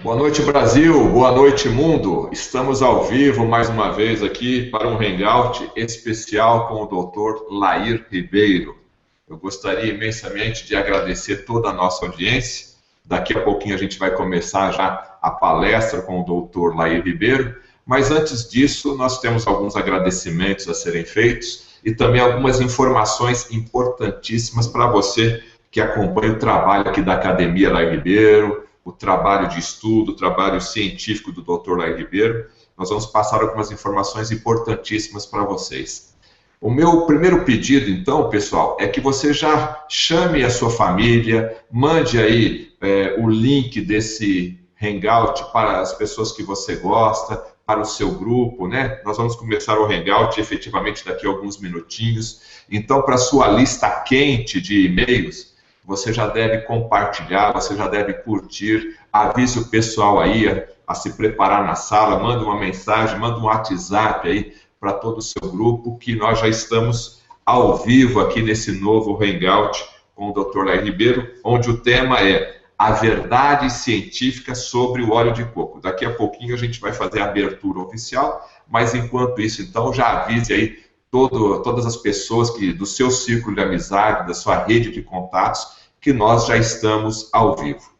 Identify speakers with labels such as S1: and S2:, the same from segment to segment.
S1: Boa noite, Brasil. Boa noite, mundo. Estamos ao vivo mais uma vez aqui para um hangout especial com o Dr. Lair Ribeiro. Eu gostaria imensamente de agradecer toda a nossa audiência. Daqui a pouquinho a gente vai começar já a palestra com o Dr. Lair Ribeiro, mas antes disso nós temos alguns agradecimentos a serem feitos e também algumas informações importantíssimas para você que acompanha o trabalho aqui da Academia Lair Ribeiro, o trabalho de estudo, o trabalho científico do Dr. Lair Ribeiro. Nós vamos passar algumas informações importantíssimas para vocês. O meu primeiro pedido, então, pessoal, é que você já chame a sua família, mande aí o link desse hangout para as pessoas que você gosta, para o seu grupo, né? Nós vamos começar o hangout efetivamente daqui a alguns minutinhos. Então, para a sua lista quente de e-mails, você já deve compartilhar, você já deve curtir, avise o pessoal aí a se preparar na sala, manda uma mensagem, manda um WhatsApp aí para todo o seu grupo, que nós já estamos ao vivo aqui nesse novo hangout com o Dr. Lair Ribeiro, onde o tema é a verdade científica sobre o óleo de coco. Daqui a pouquinho a gente vai fazer a abertura oficial, mas enquanto isso, então, já avise aí todas as pessoas do seu círculo de amizade, da sua rede de contatos, que nós já estamos ao vivo.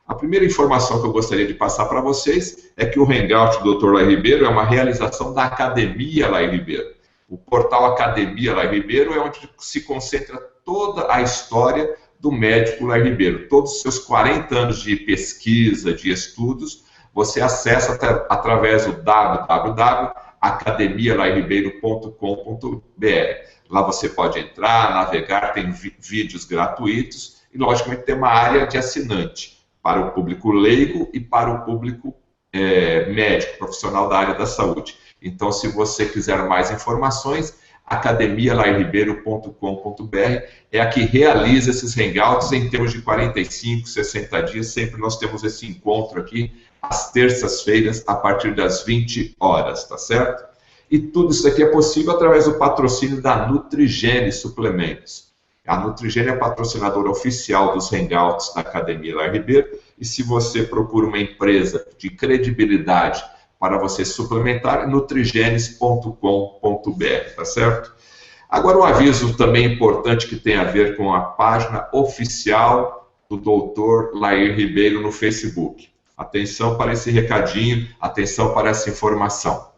S1: A primeira informação que eu gostaria de passar para vocês é que o Hangout do Dr. Lair Ribeiro é uma realização da Academia Lair Ribeiro. O portal Academia Lair Ribeiro é onde se concentra toda a história do médico Lair Ribeiro. Todos os seus 40 anos de pesquisa, de estudos, você acessa através do www.academialairribeiro.com.br. Lá você pode entrar, navegar, tem vídeos gratuitos e, logicamente, tem uma área de assinante para o público leigo e para o público médico, profissional da área da saúde. Então, se você quiser mais informações, academialairribeiro.com.br é a que realiza esses hangouts em termos de 45, 60 dias. Sempre nós temos esse encontro aqui às terças-feiras, a partir das 20 horas, tá certo? E tudo isso aqui é possível através do patrocínio da Nutrigene Suplementos. A Nutrigene é patrocinadora oficial dos hangouts da Academia Lair Ribeiro, e se você procura uma empresa de credibilidade para você suplementar, nutrigenes.com.br, tá certo? Agora, um aviso também importante que tem a ver com a página oficial do Dr. Lair Ribeiro no Facebook. Atenção para esse recadinho, atenção para essa informação.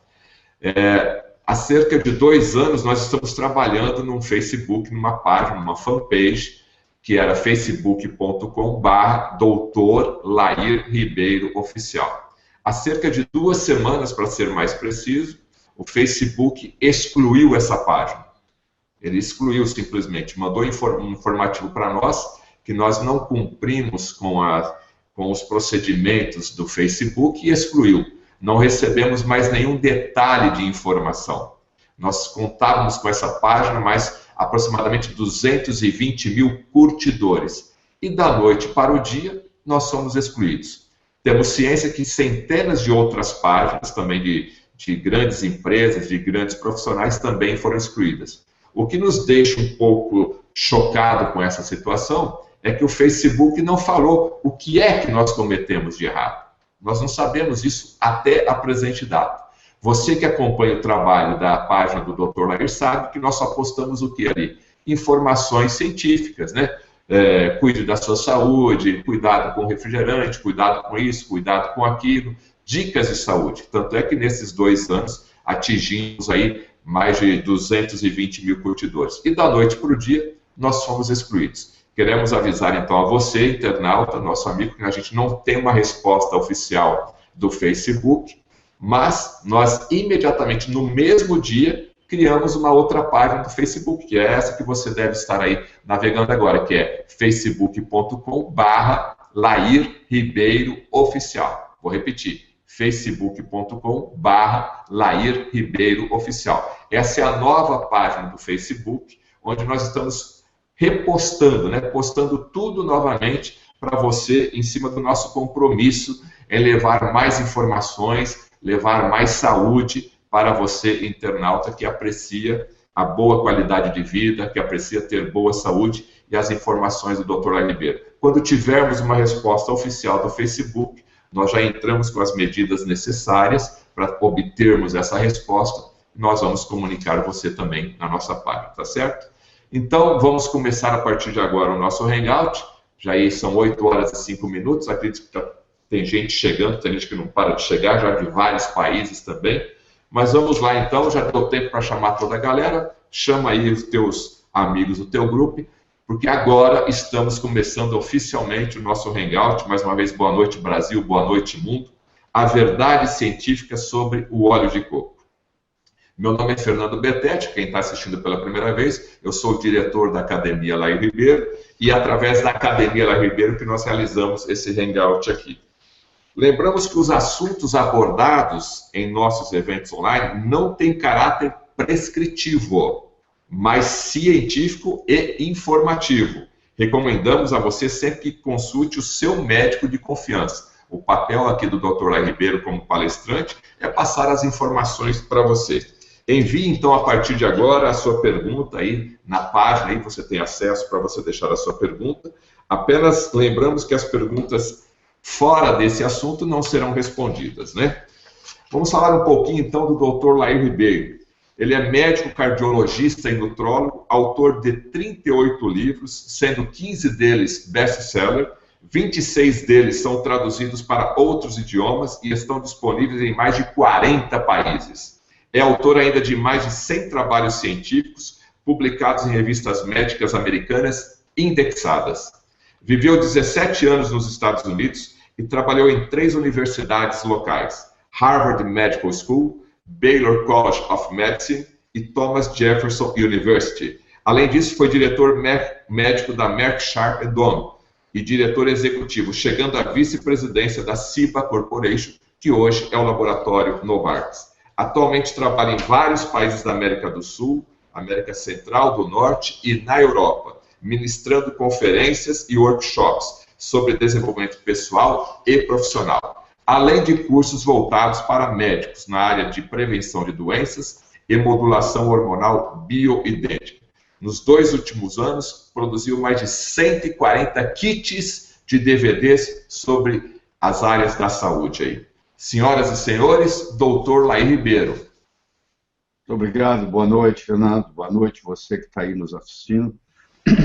S1: Há cerca de 2 anos nós estamos trabalhando num Facebook, numa página, numa fanpage, que era facebook.com/Dr. Lair Ribeiro Oficial. Há cerca de 2 semanas, para ser mais preciso, o Facebook excluiu essa página. Ele excluiu simplesmente, mandou um informativo para nós que nós não cumprimos com os procedimentos do Facebook e excluiu. Não recebemos mais nenhum detalhe de informação. Nós contávamos com essa página, mais aproximadamente 220 mil curtidores. E da noite para o dia, nós somos excluídos. Temos ciência que centenas de outras páginas, também de grandes empresas, de grandes profissionais, também foram excluídas. O que nos deixa um pouco chocado com essa situação é que o Facebook não falou o que é que nós cometemos de errado. Nós não sabemos isso até a presente data. Você que acompanha o trabalho da página do Dr. Lair sabe que nós só postamos o que ali? Informações científicas, né? Cuide da sua saúde, cuidado com o refrigerante, cuidado com isso, cuidado com aquilo, dicas de saúde. Tanto é que nesses 2 anos atingimos aí mais de 220 mil curtidores. E da noite para o dia, nós fomos excluídos. Queremos avisar então a você, internauta, nosso amigo, que a gente não tem uma resposta oficial do Facebook, mas nós imediatamente, no mesmo dia, criamos uma outra página do Facebook, que é essa que você deve estar aí navegando agora, que é facebook.com/Lair Ribeiro Oficial. Vou repetir, facebook.com/Lair Ribeiro Oficial. Essa é a nova página do Facebook, onde nós estamos repostando, né? Postando tudo novamente para você, em cima do nosso compromisso em levar mais informações, levar mais saúde para você, internauta, que aprecia a boa qualidade de vida, que aprecia ter boa saúde e as informações do Dr. Lair Ribeiro. Quando tivermos uma resposta oficial do Facebook, nós já entramos com as medidas necessárias para obtermos essa resposta. Nós vamos comunicar você também na nossa página, tá certo? Então, vamos começar a partir de agora o nosso Hangout. Já aí são 8 horas e 5 minutos. Acredito que tem gente chegando, tem gente que não para de chegar, já de vários países também. Mas vamos lá então, já deu tempo para chamar toda a galera. Chama aí os teus amigos do teu grupo, porque agora estamos começando oficialmente o nosso Hangout. Mais uma vez, boa noite Brasil, boa noite mundo. A verdade científica sobre o óleo de coco. Meu nome é Fernando Betete, quem está assistindo pela primeira vez, eu sou o diretor da Academia Lair Ribeiro, e é através da Academia Lair Ribeiro que nós realizamos esse Hangout aqui. Lembramos que os assuntos abordados em nossos eventos online não têm caráter prescritivo, mas científico e informativo. Recomendamos a você sempre que consulte o seu médico de confiança. O papel aqui do Dr. Lair Ribeiro como palestrante é passar as informações para você. Envie, então, a partir de agora, a sua pergunta aí na página, aí você tem acesso para você deixar a sua pergunta. Apenas lembramos que as perguntas fora desse assunto não serão respondidas, né? Vamos falar um pouquinho, então, do Dr. Lair Ribeiro. Ele é médico cardiologista e nutrólogo, autor de 38 livros, sendo 15 deles best-seller, 26 deles são traduzidos para outros idiomas e estão disponíveis em mais de 40 países. É autor ainda de mais de 100 trabalhos científicos, publicados em revistas médicas americanas indexadas. Viveu 17 anos nos Estados Unidos e trabalhou em 3 universidades locais: Harvard Medical School, Baylor College of Medicine e Thomas Jefferson University. Além disso, foi diretor médico da Merck Sharp & Dohme e diretor executivo, chegando à vice-presidência da Ciba Corporation, que hoje é o laboratório Novartis. Atualmente trabalha em vários países da América do Sul, América Central, do Norte e na Europa, ministrando conferências e workshops sobre desenvolvimento pessoal e profissional, além de cursos voltados para médicos na área de prevenção de doenças e modulação hormonal bioidêntica. Nos 2 últimos anos, produziu mais de 140 kits de DVDs sobre as áreas da saúde aí. Senhoras e senhores, Dr. Lair Ribeiro.
S2: Muito obrigado, boa noite, Fernando. Boa noite, você que está aí nos assistindo.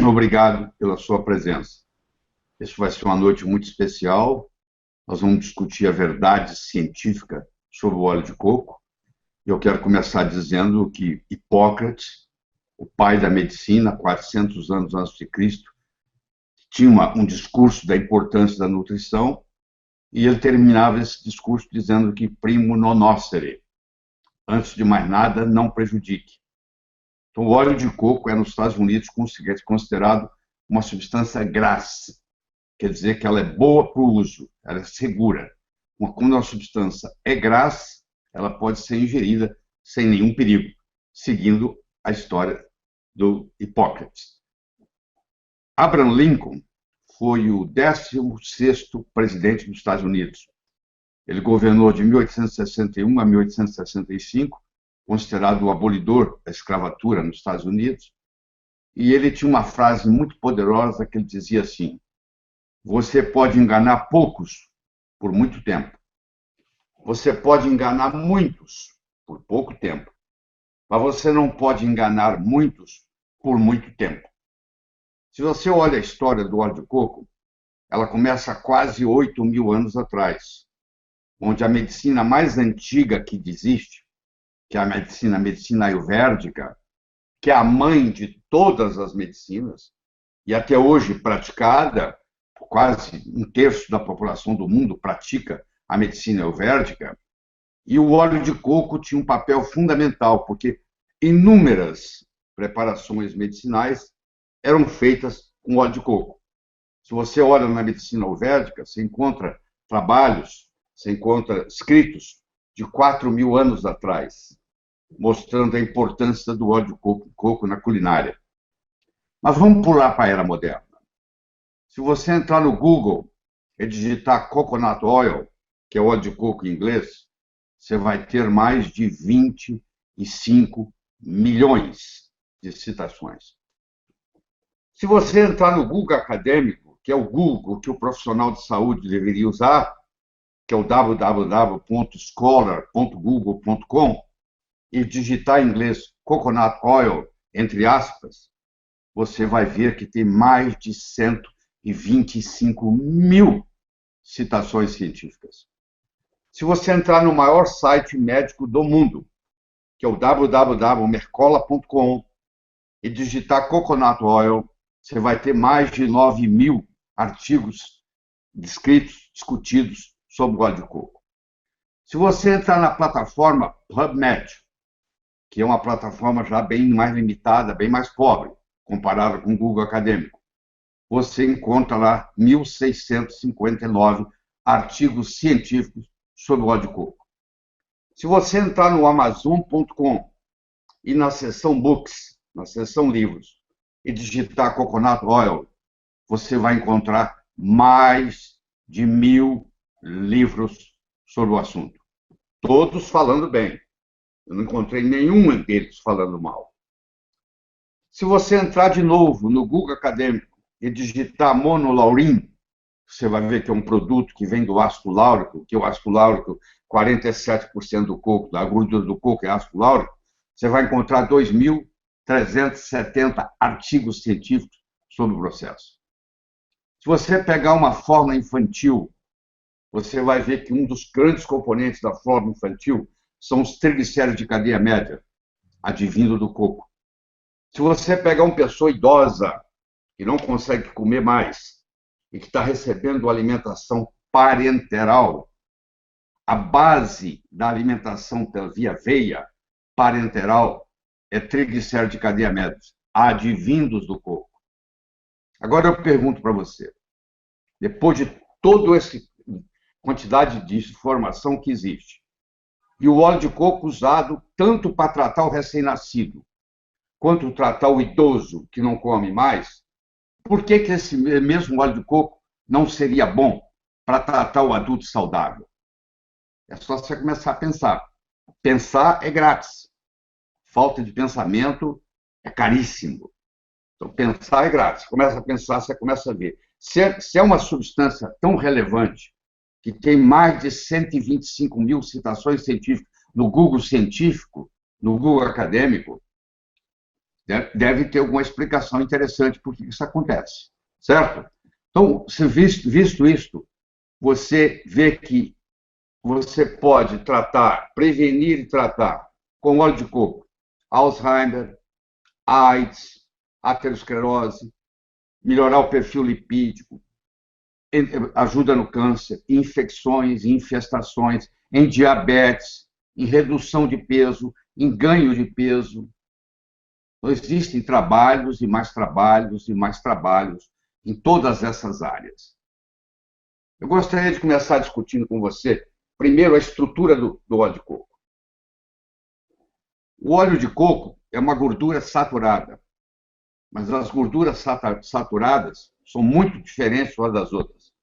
S2: Obrigado pela sua presença. Essa vai ser uma noite muito especial. Nós vamos discutir a verdade científica sobre o óleo de coco. Eu quero começar dizendo que Hipócrates, o pai da medicina, 400 anos antes de Cristo, tinha um discurso da importância da nutrição. E ele terminava esse discurso dizendo que primo non nocere, antes de mais nada, não prejudique. Então, o óleo de coco é, nos Estados Unidos, considerado uma substância grasse, quer dizer que ela é boa para o uso, ela é segura. Quando uma substância é grasse, ela pode ser ingerida sem nenhum perigo, seguindo a história do Hipócrates. Abraham Lincoln foi o 16º presidente dos Estados Unidos. Ele governou de 1861 a 1865, considerado o abolidor da escravatura nos Estados Unidos, e ele tinha uma frase muito poderosa que ele dizia assim: você pode enganar poucos por muito tempo, você pode enganar muitos por pouco tempo, mas você não pode enganar muitos por muito tempo. Se você olha a história do óleo de coco, ela começa há quase 8.000 anos atrás, onde a medicina mais antiga que existe, que é a medicina ayurvédica, que é a mãe de todas as medicinas, e até hoje praticada, quase 1/3 da população do mundo pratica a medicina ayurvédica, e o óleo de coco tinha um papel fundamental, porque inúmeras preparações medicinais eram feitas com óleo de coco. Se você olha na medicina ayurvédica, você encontra trabalhos, você encontra escritos de 4.000 anos atrás, mostrando a importância do óleo de coco na culinária. Mas vamos pular para a era moderna. Se você entrar no Google e digitar coconut oil, que é óleo de coco em inglês, você vai ter mais de 25 milhões de citações. Se você entrar no Google acadêmico, que é o Google que o profissional de saúde deveria usar, que é o www.scholar.google.com, e digitar em inglês coconut oil, entre aspas, você vai ver que tem mais de 125 mil citações científicas. Se você entrar no maior site médico do mundo, que é o www.mercola.com, e digitar coconut oil, você vai ter mais de 9 mil artigos descritos, discutidos sobre o óleo de coco. Se você entrar na plataforma PubMed, que é uma plataforma já bem mais limitada, bem mais pobre, comparada com o Google Acadêmico, você encontra lá 1.659 artigos científicos sobre o óleo de coco. Se você entrar no Amazon.com e na seção Books, na seção Livros, e digitar Coconut Oil, você vai encontrar mais de 1.000 livros sobre o assunto. Todos falando bem. Eu não encontrei nenhum deles falando mal. Se você entrar de novo no Google Acadêmico e digitar monolaurin, você vai ver que é um produto que vem do ácido láurico, que o ácido láurico, 47% do coco, da gordura do coco é ácido láurico, você vai encontrar 2.370 artigos científicos sobre o processo. Se você pegar uma fórmula infantil, você vai ver que um dos grandes componentes da fórmula infantil são os triglicéridos de cadeia média, advindo do coco. Se você pegar uma pessoa idosa, que não consegue comer mais, e que está recebendo alimentação parenteral, a base da alimentação pela via veia parenteral é triglicéridos de cadeia média, advindos do coco. Agora eu pergunto para você, depois de toda essa quantidade de informação que existe, e o óleo de coco usado tanto para tratar o recém-nascido, quanto tratar o idoso que não come mais, por que esse mesmo óleo de coco não seria bom para tratar o adulto saudável? É só você começar a pensar. Pensar é grátis. Falta de pensamento é caríssimo. Então, pensar é grátis. Começa a pensar, você começa a ver. Se é uma substância tão relevante, que tem mais de 125 mil citações científicas no Google Científico, no Google Acadêmico, deve ter alguma explicação interessante por que isso acontece, certo? Então, visto isto, você vê que você pode tratar, prevenir e tratar com óleo de coco, Alzheimer, AIDS, aterosclerose, melhorar o perfil lipídico, ajuda no câncer, em infecções, em infestações, em diabetes, em redução de peso, em ganho de peso. Então, existem trabalhos e mais trabalhos e mais trabalhos em todas essas áreas. Eu gostaria de começar discutindo com você, primeiro, a estrutura do óleo de coco. O óleo de coco é uma gordura saturada, mas as gorduras saturadas são muito diferentes umas das outras.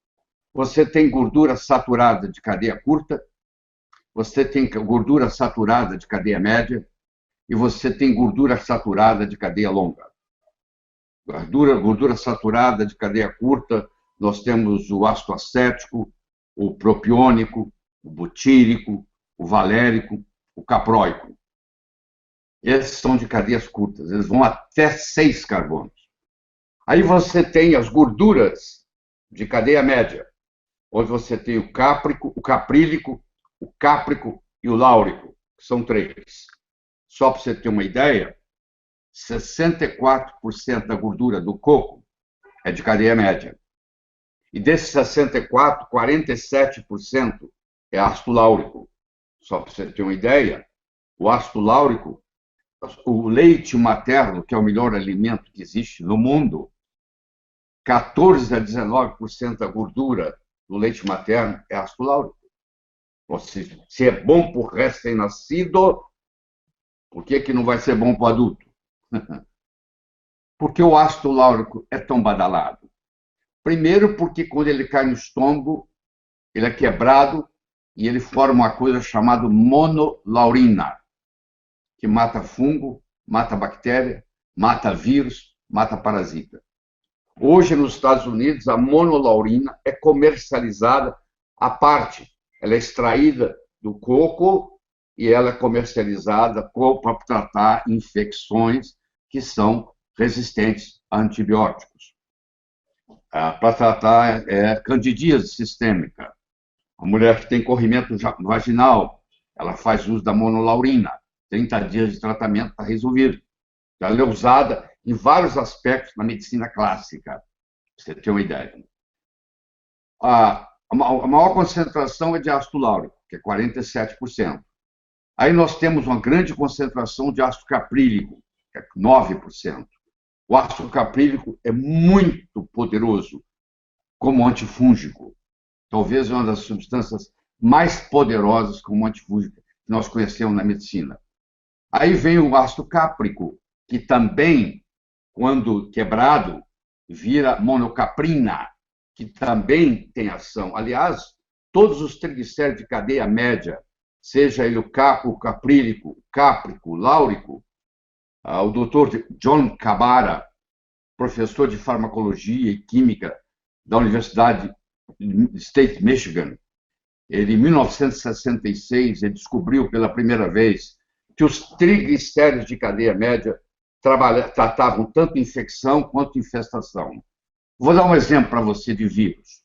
S2: Você tem gordura saturada de cadeia curta, você tem gordura saturada de cadeia média, e você tem gordura saturada de cadeia longa. Gordura saturada de cadeia curta, nós temos o ácido acético, o propiônico, o butírico, o valérico, o capróico. Esses são de cadeias curtas, eles vão até 6 carbonos. Aí você tem as gorduras de cadeia média, onde você tem o cáprico, o caprílico, o cáprico e o láurico, que são 3. Só para você ter uma ideia, 64% da gordura do coco é de cadeia média. E desses 64%, 47% é ácido láurico. Só para você ter uma ideia, o ácido láurico, o leite materno, que é o melhor alimento que existe no mundo, 14 a 19% da gordura do leite materno é ácido láurico. Se é bom para o recém-nascido, por que não vai ser bom para o adulto? Por que o ácido láurico é tão badalado? Primeiro, porque quando ele cai no estômago, ele é quebrado e ele forma uma coisa chamada monolaurina, que mata fungo, mata bactéria, mata vírus, mata parasita. Hoje, nos Estados Unidos, a monolaurina é comercializada à parte, Ela é extraída do coco e ela é comercializada para tratar infecções que são resistentes a antibióticos. Para tratar candidíase sistêmica. A mulher que tem corrimento vaginal, ela faz uso da monolaurina. 30 dias de tratamento está resolvido. Ela é usada em vários aspectos na medicina clássica, para você ter uma ideia. A maior concentração é de ácido láurico, que é 47%. Aí nós temos uma grande concentração de ácido caprílico, que é 9%. O ácido caprílico é muito poderoso como antifúngico. Talvez uma das substâncias mais poderosas como antifúngico que nós conhecemos na medicina. Aí vem o ácido cáprico, que também, quando quebrado, vira monocaprina, que também tem ação. Aliás, todos os triglicéridos de cadeia média, seja ele o caprílico, cáprico, láurico, o Dr. John Cabara, professor de farmacologia e química da Universidade State Michigan, ele, em 1966, ele descobriu pela primeira vez que os triglicéridos de cadeia média tratavam tanto infecção quanto infestação. Vou dar um exemplo para você de vírus.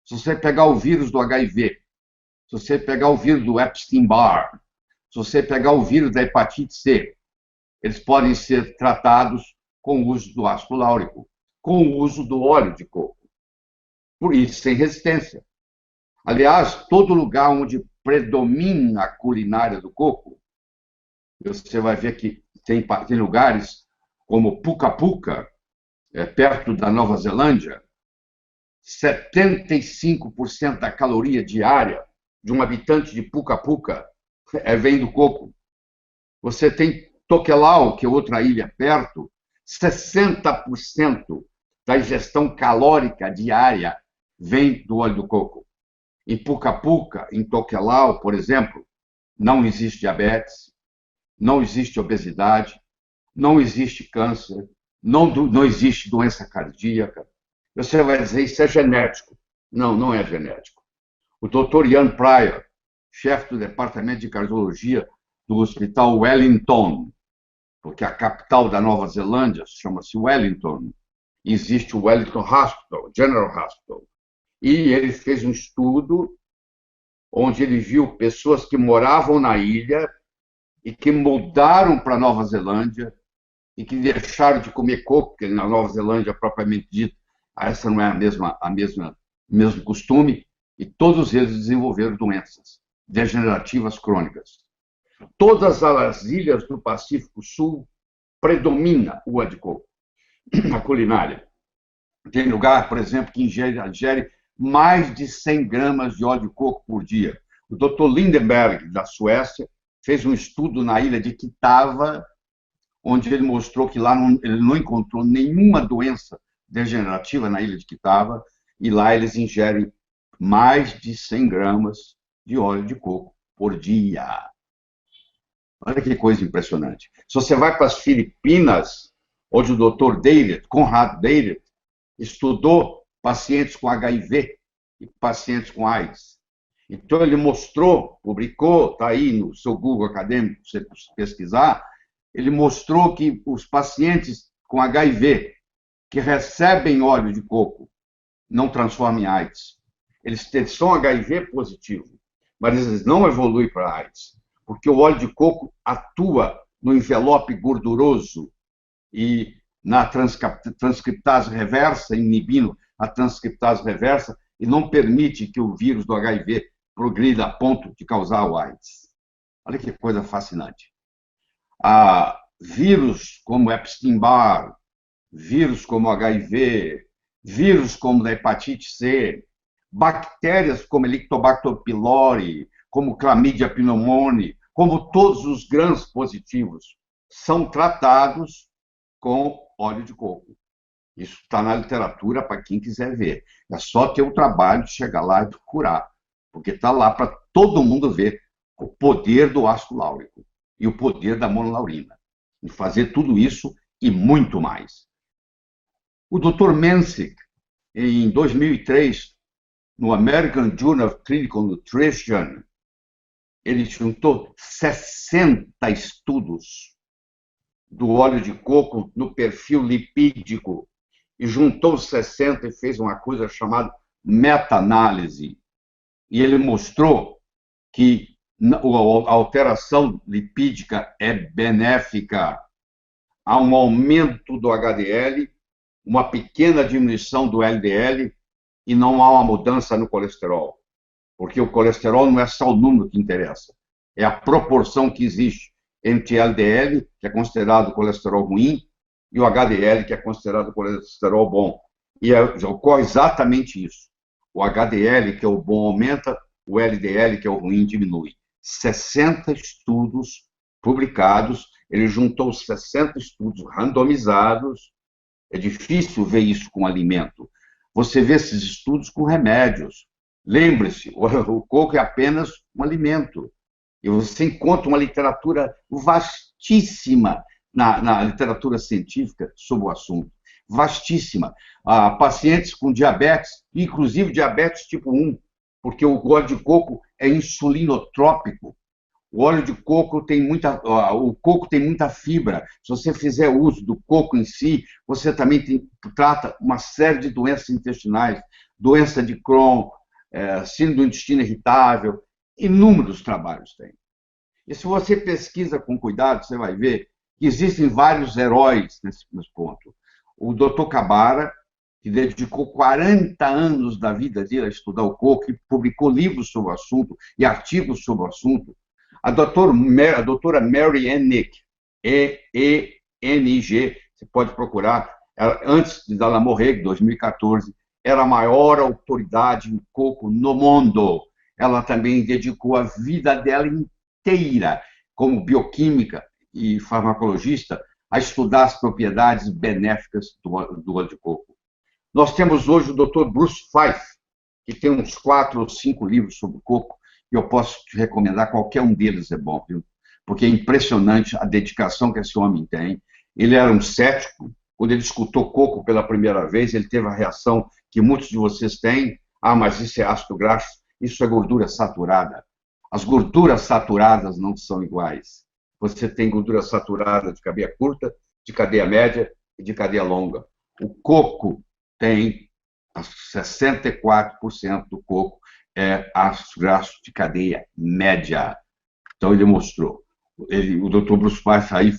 S2: Se você pegar o vírus do HIV, se você pegar o vírus do Epstein-Barr, se você pegar o vírus da hepatite C, eles podem ser tratados com o uso do ácido láurico, com o uso do óleo de coco. Por isso, sem resistência. Aliás, todo lugar onde predomina a culinária do coco, você vai ver que tem lugares como Puka Puka, perto da Nova Zelândia, 75% da caloria diária de um habitante de Puka Puka vem do coco. Você tem Tokelau, que é outra ilha perto, 60% da ingestão calórica diária vem do óleo do coco. Em Puka Puka, em Tokelau, por exemplo, não existe diabetes, não existe obesidade, não existe câncer, não existe doença cardíaca. Você vai dizer, isso é genético. Não, não é genético. O Dr. Ian Pryor, chefe do departamento de cardiologia do Hospital Wellington, porque a capital da Nova Zelândia chama-se Wellington, existe o Wellington Hospital, General Hospital, e ele fez um estudo onde ele viu pessoas que moravam na ilha e que mudaram para a Nova Zelândia e que deixaram de comer coco, porque na Nova Zelândia, propriamente dito, essa não é o mesmo costume, e todos eles desenvolveram doenças degenerativas crônicas. Todas as ilhas do Pacífico Sul predomina o óleo de coco, a culinária. Tem lugar, por exemplo, que ingere mais de 100 gramas de óleo de coco por dia. O Dr. Lindenberg, da Suécia, fez um estudo na ilha de Kitava, onde ele mostrou que lá ele não encontrou nenhuma doença degenerativa na ilha de Kitava, e lá eles ingerem mais de 100 gramas de óleo de coco por dia. Olha que coisa impressionante. Se você vai para as Filipinas, onde o Dr. Conrad Deiret, estudou pacientes com HIV e pacientes com AIDS. Então, ele mostrou, publicou, está aí no seu Google acadêmico, se você pesquisar, ele mostrou que os pacientes com HIV que recebem óleo de coco não transformam em AIDS. Eles são HIV positivo, mas eles não evoluem para AIDS, porque o óleo de coco atua no envelope gorduroso e na transcriptase reversa, inibindo a transcriptase reversa, e não permite que o vírus do HIV progrida a ponto de causar o AIDS. Olha que coisa fascinante. Vírus como Epstein-Barr, vírus como HIV, vírus como da hepatite C, bactérias como Helicobacter pylori, como Chlamydia pneumoniae, como todos os grãos positivos, são tratados com óleo de coco. Isso está na literatura para quem quiser ver. É só ter o trabalho de chegar lá e procurar, porque está lá para todo mundo ver o poder do ácido láurico e o poder da monolaurina, em fazer tudo isso e muito mais. O Dr. Menzik, em 2003, no American Journal of Clinical Nutrition, ele juntou 60 estudos do óleo de coco no perfil lipídico e juntou os 60 e fez uma coisa chamada meta-análise. E ele mostrou que a alteração lipídica é benéfica. Há um aumento do HDL, uma pequena diminuição do LDL e não há uma mudança no colesterol. Porque o colesterol não é só o número que interessa, é a proporção que existe entre LDL, que é considerado colesterol ruim, e o HDL, que é considerado colesterol bom. E ocorre exatamente isso. O HDL, que é o bom, aumenta, o LDL, que é o ruim, diminui. 60 estudos publicados, ele juntou 60 estudos randomizados. É difícil ver isso com alimento. Você vê esses estudos com remédios. Lembre-se, o coco é apenas um alimento. E você encontra uma literatura vastíssima na literatura científica sobre o assunto. Vastíssima. Pacientes com diabetes, inclusive diabetes tipo 1, porque o óleo de coco é insulinotrópico. O óleo de coco tem o coco tem muita fibra. Se você fizer uso do coco em si, você também trata uma série de doenças intestinais, doença de Crohn, síndrome do intestino irritável, inúmeros trabalhos tem. E se você pesquisa com cuidado, você vai ver que existem vários heróis nesse ponto. O Dr. Kabara, que dedicou 40 anos da vida dele a estudar o coco e publicou livros sobre o assunto e artigos sobre o assunto. A doutora Mary Enig, E-E-N-I-G, você pode procurar, antes dela morrer, em 2014, era a maior autoridade em coco no mundo. Ela também dedicou a vida dela inteira, como bioquímica e farmacologista, a estudar as propriedades benéficas do óleo de coco. Nós temos hoje o Dr. Bruce Fife, que tem uns 4 ou 5 livros sobre coco, e eu posso te recomendar, qualquer um deles é bom, viu? Porque é impressionante a dedicação que esse homem tem. Ele era um cético, quando ele escutou coco pela primeira vez, ele teve a reação que muitos de vocês têm: mas isso é ácido graxo, isso é gordura saturada. As gorduras saturadas não são iguais. Você tem gordura saturada de cadeia curta, de cadeia média e de cadeia longa. O coco tem 64% do coco é ácido graxo de cadeia média. Então ele mostrou. O Dr. Bruce Fife aí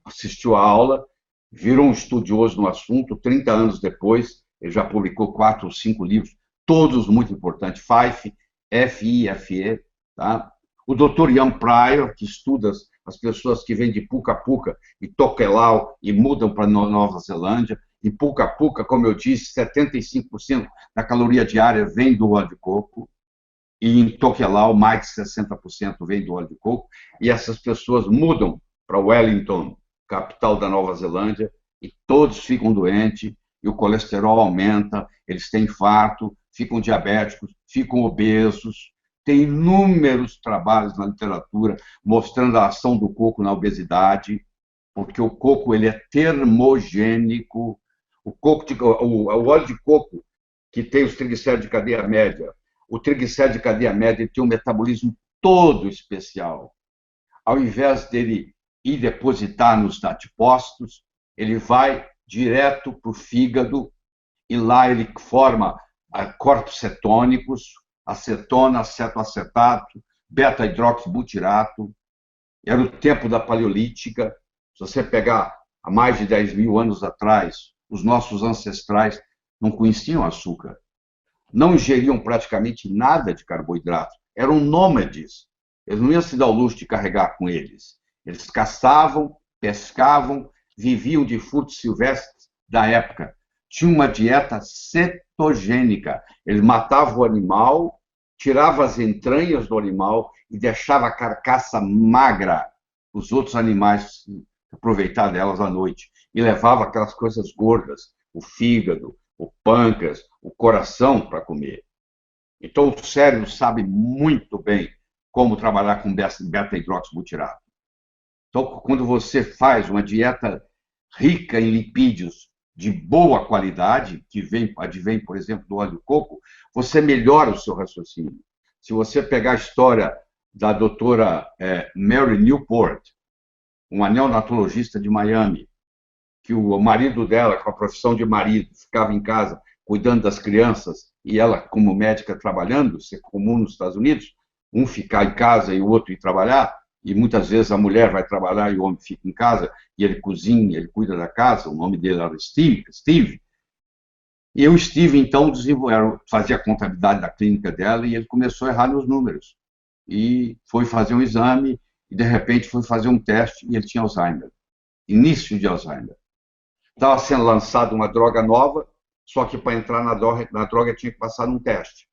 S2: assistiu à aula, virou um estudioso no assunto. 30 anos depois, ele já publicou 4 ou 5 livros, todos muito importantes. Fife, F-I-F-E, tá? O Dr. Ian Pryor, que estuda as pessoas que vêm de Puka Puka e Tokelau e mudam para Nova Zelândia. E Puka Puka, como eu disse, 75% da caloria diária vem do óleo de coco. E em Tokelau, mais de 60% vem do óleo de coco. E essas pessoas mudam para Wellington, capital da Nova Zelândia, e todos ficam doentes, e o colesterol aumenta, eles têm infarto, ficam diabéticos, ficam obesos. Tem inúmeros trabalhos na literatura mostrando a ação do coco na obesidade, porque o coco ele é termogênico. O óleo de coco, que tem os triglicéridos de cadeia média, o triglicéride de cadeia média tem um metabolismo todo especial. Ao invés dele ir depositar nos adipócitos, ele vai direto para o fígado e lá ele forma corpos cetônicos, acetona, acetoacetato, beta-hidroxibutirato. Era o tempo da paleolítica. Se você pegar há mais de 10 mil anos atrás, os nossos ancestrais não conheciam açúcar, não ingeriam praticamente nada de carboidrato, eram nômades. Eles não iam se dar o luxo de carregar com eles. Eles caçavam, pescavam, viviam de frutos silvestres da época. Tinham uma dieta cetogênica. Eles matavam o animal, tiravam as entranhas do animal e deixavam a carcaça magra, os outros animais aproveitar delas à noite. E levavam aquelas coisas gordas, o fígado, o pâncreas, o coração para comer. Então o cérebro sabe muito bem como trabalhar com beta-hidroxibutirato. Então, quando você faz uma dieta rica em lipídios, de boa qualidade, que advém, por exemplo, do óleo de coco, você melhora o seu raciocínio. Se você pegar a história da doutora Mary Newport, uma neonatologista de Miami, que o marido dela, com a profissão de marido, ficava em casa cuidando das crianças e ela, como médica, trabalhando, isso é comum nos Estados Unidos, um ficar em casa e o outro ir trabalhar, e muitas vezes a mulher vai trabalhar e o homem fica em casa, e ele cozinha, ele cuida da casa, o nome dele era Steve. E o Steve, então, fazia a contabilidade da clínica dela e ele começou a errar nos números. E foi fazer um exame e, de repente, foi fazer um teste e ele tinha Alzheimer. Início de Alzheimer. Estava sendo lançada uma droga nova, só que para entrar na droga tinha que passar num teste.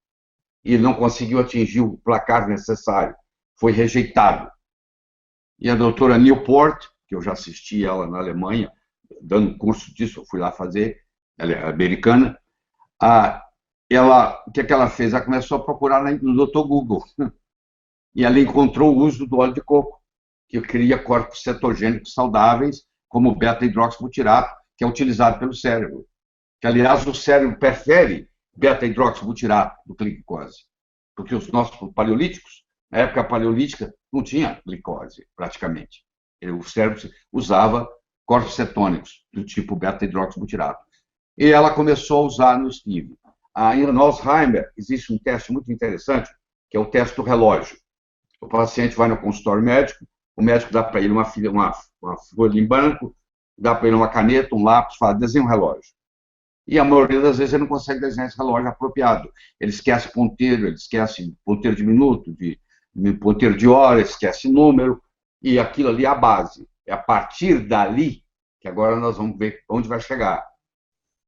S2: E ele não conseguiu atingir o placar necessário. Foi rejeitado. E a doutora Newport, que eu já assisti ela na Alemanha, dando curso disso, eu fui lá fazer, ela é americana, o que ela fez? Ela começou a procurar no Dr. Google. E ela encontrou o uso do óleo de coco, que cria corpos cetogênicos saudáveis, como o beta-hidroxibutirato, que é utilizado pelo cérebro. Que, aliás, o cérebro prefere beta-hidroxibutirato do que glicose. Porque os nossos paleolíticos, na época paleolítica, não tinha glicose, praticamente. O cérebro usava corpos cetônicos, do tipo beta-hidroxibutirato. E ela começou a usar no Steve. No Alzheimer, existe um teste muito interessante, que é o teste do relógio. O paciente vai no consultório médico, o médico dá para ele uma folha em branco, dá para ele uma caneta, um lápis, fala, desenha um relógio. E a maioria das vezes ele não consegue desenhar esse relógio apropriado. Ele esquece ponteiro, ele esquece ponteiro de minuto, ponteiro de hora, esquece número, e aquilo ali é a base. É a partir dali que agora nós vamos ver onde vai chegar.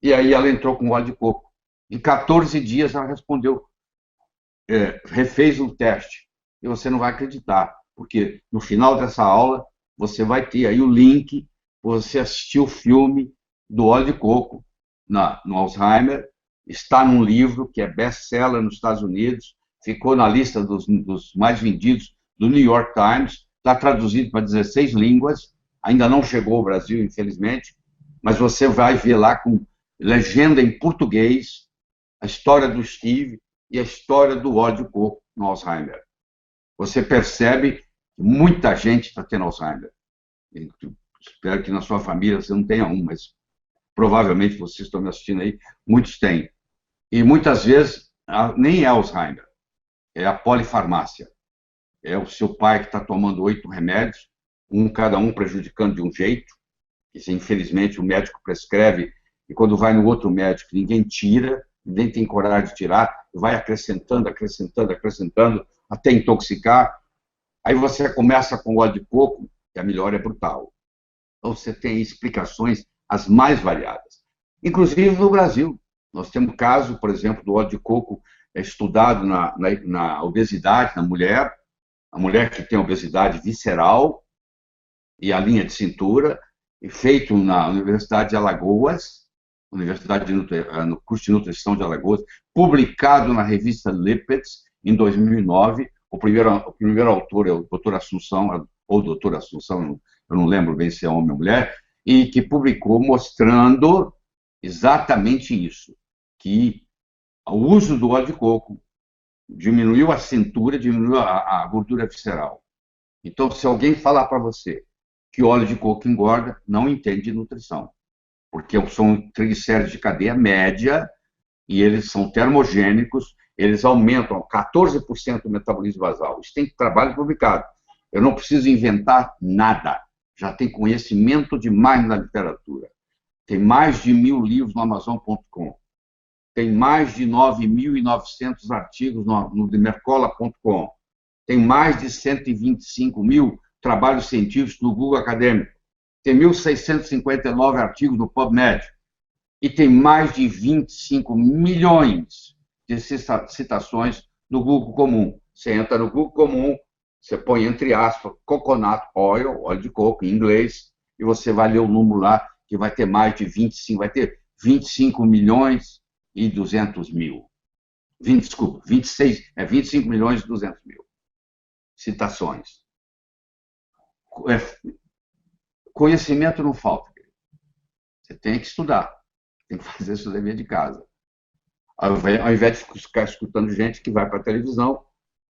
S2: E aí ela entrou com óleo de coco. Em 14 dias ela respondeu, refez o teste. E você não vai acreditar, porque no final dessa aula você vai ter aí o link, você assistiu o filme do óleo de coco no Alzheimer, está num livro que é best-seller nos Estados Unidos, ficou na lista dos mais vendidos do New York Times, está traduzido para 16 línguas, ainda não chegou ao Brasil, infelizmente, mas você vai ver lá com legenda em português a história do Steve e a história do óleo de coco no Alzheimer. Você percebe que muita gente está tendo Alzheimer. Espero que na sua família você não tenha um, mas provavelmente vocês estão me assistindo aí, muitos têm. E muitas vezes nem é Alzheimer, é a polifarmácia. É o seu pai que está tomando 8 remédios, cada um prejudicando de um jeito, que infelizmente o médico prescreve, e quando vai no outro médico ninguém tira, ninguém tem coragem de tirar, vai acrescentando, até intoxicar. Aí você começa com óleo de coco, e a melhora é brutal. Então você tem explicações as mais variadas. Inclusive no Brasil. Nós temos caso, por exemplo, do óleo de coco estudado na obesidade na mulher, a mulher que tem obesidade visceral e a linha de cintura, e feito na Universidade de Alagoas, no curso de nutrição de Alagoas, publicado na revista Lipids, em 2009. O primeiro autor é o doutor Assunção, ou doutora Assunção, eu não lembro bem se é homem ou mulher, e que publicou mostrando exatamente isso, que o uso do óleo de coco diminuiu a cintura, diminuiu a gordura visceral. Então, se alguém falar para você que óleo de coco engorda, não entende de nutrição, porque são triglicéridos de cadeia média e eles são termogênicos, eles aumentam 14% o metabolismo basal. Isso tem trabalho publicado. Eu não preciso inventar nada. Já tem conhecimento demais na literatura. Tem mais de 1000 livros no Amazon.com. Tem mais de 9.900 artigos no Mercola.com. Tem mais de 125 mil trabalhos científicos no Google Acadêmico. Tem 1.659 artigos no PubMed. E tem mais de 25 milhões de citações no Google Comum. Você entra no Google Comum, você põe entre aspas, coconut oil, óleo de coco em inglês, e você vai ler o número lá, que vai ter mais de 25, vai ter 25 milhões e 200 mil. 25 milhões e 200 mil citações. Conhecimento não falta. Você tem que estudar. tem que fazer seu dever de casa. Ao invés de ficar escutando gente que vai para a televisão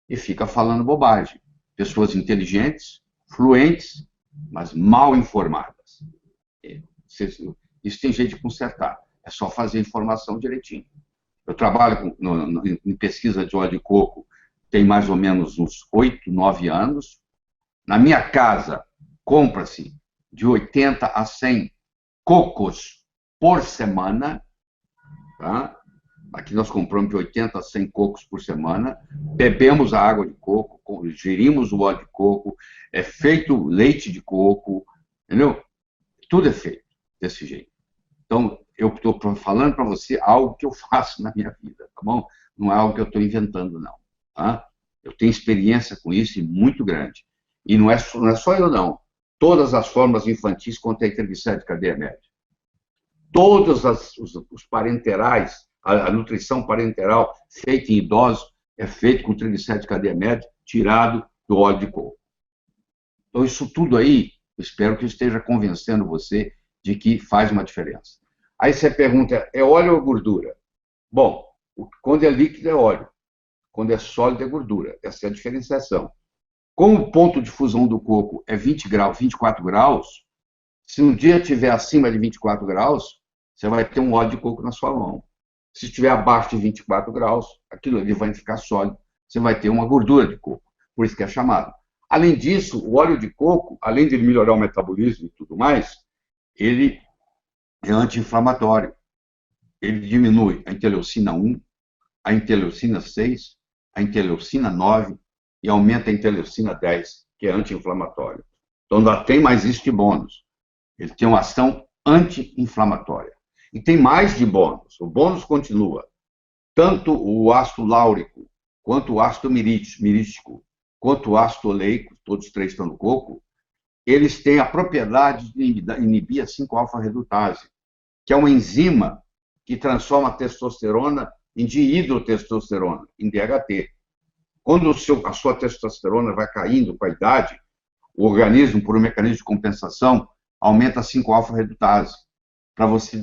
S2: e fica falando bobagem. Pessoas inteligentes, fluentes, mas mal informadas. Isso tem jeito de consertar. É só fazer a informação direitinho. Eu trabalho em pesquisa de óleo de coco tem mais ou menos uns 8, 9 anos. Na minha casa, compra-se de 80 a 100 cocos por semana. Tá? Aqui nós compramos de 80 a 100 cocos por semana. Bebemos a água de coco, gerimos o óleo de coco, é feito leite de coco, entendeu? Tudo é feito desse jeito. Então, eu estou falando para você algo que eu faço na minha vida, tá bom? Não é algo que eu estou inventando, não. Tá? Eu tenho experiência com isso e muito grande. E não é só eu, não. Todas as formas infantis contêm triglicéridos de cadeia média. Todos os parenterais, a nutrição parenteral feita em idosos é feita com triglicéridos de cadeia média tirado do óleo de coco. Então, isso tudo aí, eu espero que eu esteja convencendo você de que faz uma diferença. Aí você pergunta, é óleo ou gordura? Bom, quando é líquido é óleo, quando é sólido é gordura. Essa é a diferenciação. Como o ponto de fusão do coco é 20 graus, 24 graus, se um dia estiver acima de 24 graus, você vai ter um óleo de coco na sua mão. Se estiver abaixo de 24 graus, aquilo ali vai ficar sólido, você vai ter uma gordura de coco. Por isso que é chamado. Além disso, o óleo de coco, além de melhorar o metabolismo e tudo mais, ele é anti-inflamatório. Ele diminui a interleucina 1, a interleucina 6, a interleucina 9 e aumenta a interleucina 10, que é anti-inflamatório. Então, ainda tem mais isso de bônus. Ele tem uma ação anti-inflamatória. E tem mais de bônus. O bônus continua. Tanto o ácido láurico, quanto o ácido mirístico, quanto o ácido oleico, todos três estão no coco, eles têm a propriedade de inibir a 5-alfa-redutase, que é uma enzima que transforma a testosterona em dihidrotestosterona, em DHT. Quando a sua testosterona vai caindo com a idade, o organismo, por um mecanismo de compensação, aumenta a 5-alfa-redutase, para você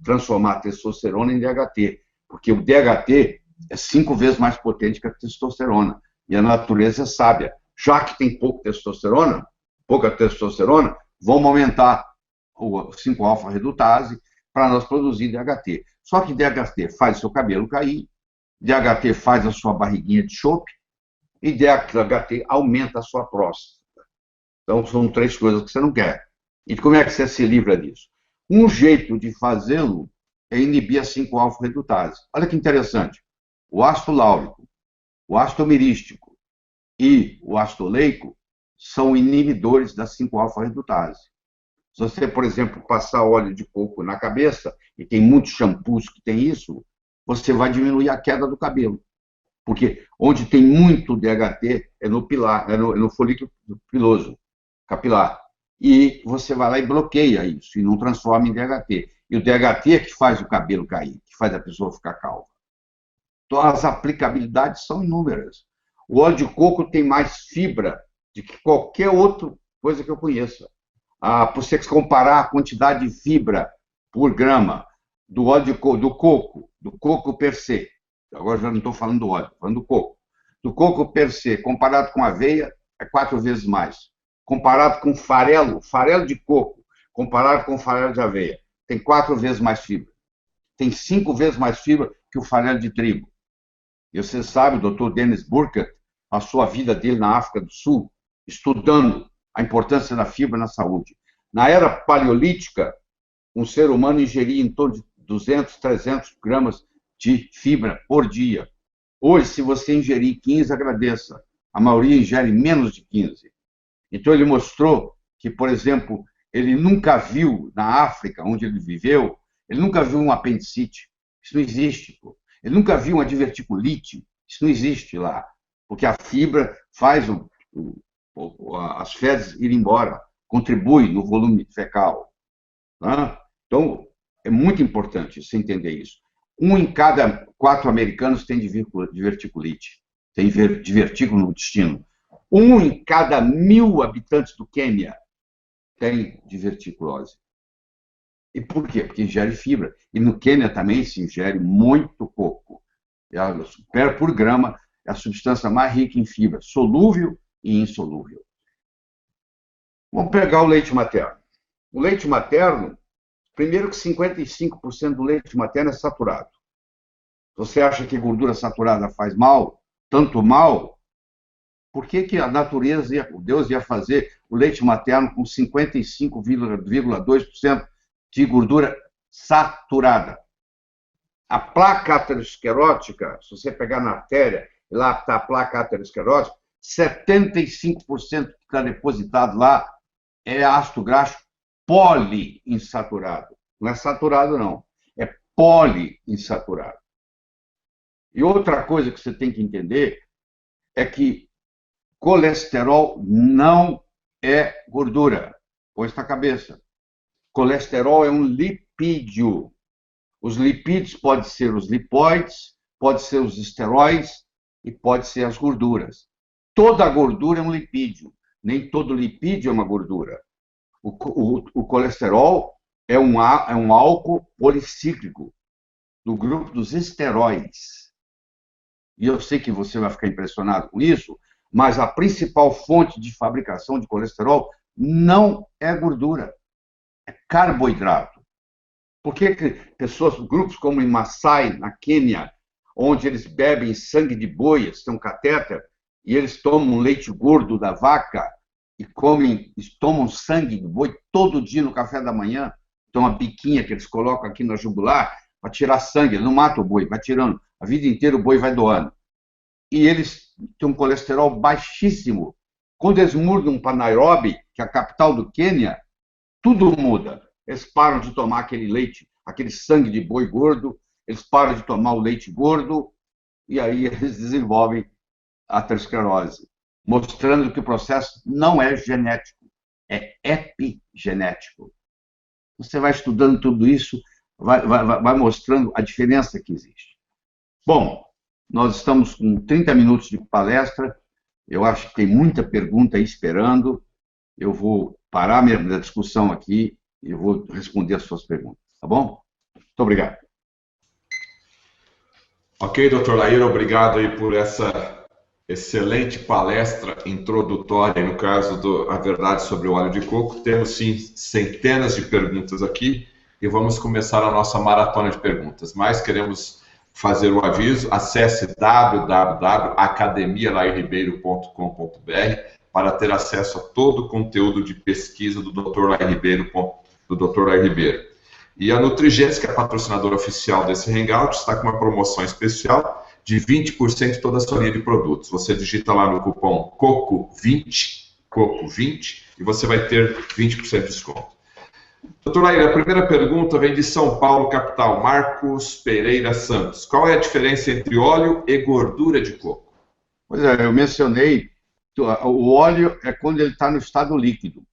S2: transformar a testosterona em DHT, porque o DHT é 5 vezes mais potente que a testosterona, e a natureza é sábia. Já que tem pouca testosterona, vamos aumentar o 5-alfa-redutase para nós produzir DHT. Só que DHT faz o seu cabelo cair, DHT faz a sua barriguinha de chope, e DHT aumenta a sua próstata. Então, são 3 coisas que você não quer. E como é que você se livra disso? Um jeito de fazê-lo é inibir a 5-alfa-redutase. Olha que interessante. O ácido láurico, o ácido mirístico e o ácido oleico são inibidores da 5-alfa-redutase. Se você, por exemplo, passar óleo de coco na cabeça, e tem muitos shampoos que tem isso, você vai diminuir a queda do cabelo. Porque onde tem muito DHT é no pilar, é no folículo piloso, capilar. E você vai lá e bloqueia isso, e não transforma em DHT. E o DHT é que faz o cabelo cair, que faz a pessoa ficar calva. Então, as aplicabilidades são inúmeras. O óleo de coco tem mais fibra do que qualquer outra coisa que eu conheça. Por você comparar a quantidade de fibra por grama do óleo de coco, do coco per se, agora já não estou falando do óleo, estou falando do coco. Do coco per se, comparado com aveia, é 4 vezes mais. Comparado com farelo de coco, comparado com farelo de aveia, tem 4 vezes mais fibra. Tem 5 vezes mais fibra que o farelo de trigo. E você sabe, o Dr. Dennis Burkert passou a vida dele na África do Sul, estudando a importância da fibra na saúde. Na era paleolítica, um ser humano ingeria em torno de 200, 300 gramas de fibra por dia. Hoje, se você ingerir 15, agradeça. A maioria ingere menos de 15. Então, ele mostrou que, por exemplo, ele nunca viu, na África, onde ele viveu, ele nunca viu um apendicite. Isso não existe. Pô. Ele nunca viu uma diverticulite. Isso não existe lá. Porque a fibra faz as fezes irem embora, contribui no volume fecal. Tá? Então, é muito importante você entender isso. 1 em cada 4 americanos tem diverticulite, tem divertículo no intestino. 1 em cada 1.000 habitantes do Quênia tem diverticulose. E por quê? Porque ingere fibra. E no Quênia também se ingere muito coco. Por grama, é a substância mais rica em fibra, solúvel e insolúvel. Vamos pegar o leite materno. O leite materno, primeiro que 55% do leite materno é saturado. Você acha que gordura saturada faz mal? Tanto mal? Por que a natureza, Deus ia fazer o leite materno com 55,2% de gordura saturada? A placa aterosclerótica, se você pegar na artéria, lá está a placa aterosclerótica, 75% que está depositado lá é ácido graxo poliinsaturado. Não é saturado, não. É poliinsaturado. E outra coisa que você tem que entender é que colesterol não é gordura. Põe isso na cabeça. Colesterol é um lipídio. Os lipídios podem ser os lipóides, pode ser os esteróides e pode ser as gorduras. Toda gordura é um lipídio. Nem todo lipídio é uma gordura. O colesterol é um álcool policíclico do grupo dos esteróides. E eu sei que você vai ficar impressionado com isso, mas a principal fonte de fabricação de colesterol não é gordura, é carboidrato. Por que grupos como em Maasai, na Quênia, onde eles bebem sangue de boi, eles têm um catéter, e eles tomam leite gordo da vaca e tomam sangue de boi todo dia no café da manhã, tem uma biquinha que eles colocam aqui na jugular para tirar sangue, ele não mata o boi, vai tirando, a vida inteira o boi vai doando. E eles têm um colesterol baixíssimo. Quando eles mudam para Nairobi, que é a capital do Quênia, tudo muda. Eles param de tomar aquele leite, aquele sangue de boi gordo, eles param de tomar o leite gordo, e aí eles desenvolvem aterosclerose, mostrando que o processo não é genético, é epigenético. Você vai estudando tudo isso, vai mostrando a diferença que existe. Bom, nós estamos com 30 minutos de palestra, eu acho que tem muita pergunta aí esperando, eu vou parar minha discussão aqui e vou responder as suas perguntas, tá bom? Muito obrigado.
S1: Ok, doutor Lair, obrigado aí por essa excelente palestra introdutória, no caso A Verdade sobre o Óleo de Coco. Temos, sim, centenas de perguntas aqui e vamos começar a nossa maratona de perguntas. Mas queremos fazer o aviso, acesse www.academialairribeiro.com.br para ter acesso a todo o conteúdo de pesquisa do Dr. Lair Ribeiro. E a Nutrigência, que é a patrocinadora oficial desse Hangout, está com uma promoção especial de 20% de toda a sua linha de produtos. Você digita lá no cupom COCO20, e você vai ter 20% de desconto. Doutor Lair, a primeira pergunta vem de São Paulo, capital, Marcos Pereira Santos. Qual é a diferença entre óleo e gordura de coco?
S2: Pois é, eu mencionei, o óleo é quando ele está no estado líquido,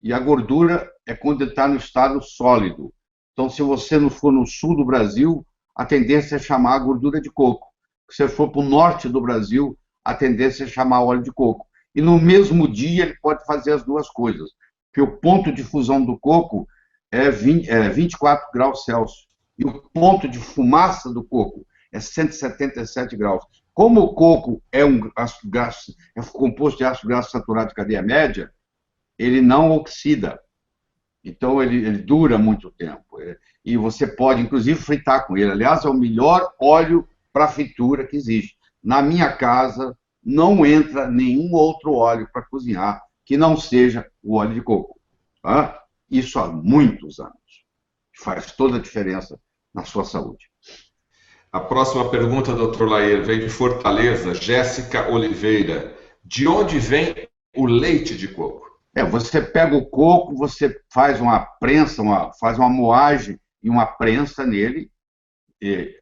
S2: e a gordura é quando ele está no estado sólido. Então, se você não for no sul do Brasil, a tendência é chamar a gordura de coco. Se você for para o norte do Brasil, a tendência é chamar óleo de coco. E no mesmo dia ele pode fazer as duas coisas, porque o ponto de fusão do coco é 24 graus Celsius. E o ponto de fumaça do coco é 177 graus. Como o coco é um ácido graxo, é composto de ácido graxo saturado de cadeia média, ele não oxida. Então, ele dura muito tempo. E você pode, inclusive, fritar com ele. Aliás, é o melhor óleo para fritura que existe. Na minha casa, não entra nenhum outro óleo para cozinhar que não seja o óleo de coco. Tá? Isso há muitos anos. Faz toda a diferença na sua saúde.
S1: A próxima pergunta, doutor Lair, vem de Fortaleza, Jéssica Oliveira. De onde vem o leite de coco?
S2: Você pega o coco, você faz uma prensa, faz uma moagem e uma prensa nele,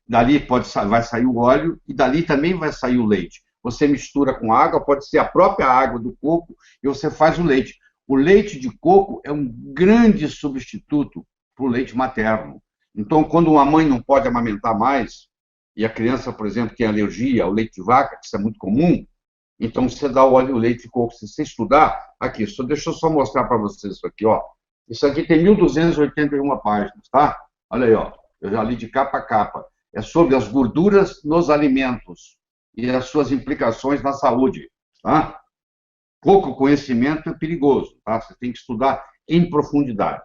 S2: dali vai sair o óleo e dali também vai sair o leite. Você mistura com água, pode ser a própria água do coco, e você faz o leite. O leite de coco é um grande substituto para o leite materno. Então, quando uma mãe não pode amamentar mais, e a criança, por exemplo, tem alergia ao leite de vaca, que isso é muito comum, então você dá o leite de coco. Se você estudar, aqui, deixa eu só mostrar para vocês isso aqui, ó. Isso aqui tem 1.281 páginas, tá? Olha aí, ó. Eu já li de capa a capa. É sobre as gorduras nos alimentos e as suas implicações na saúde, tá? Pouco conhecimento é perigoso, tá? Você tem que estudar em profundidade.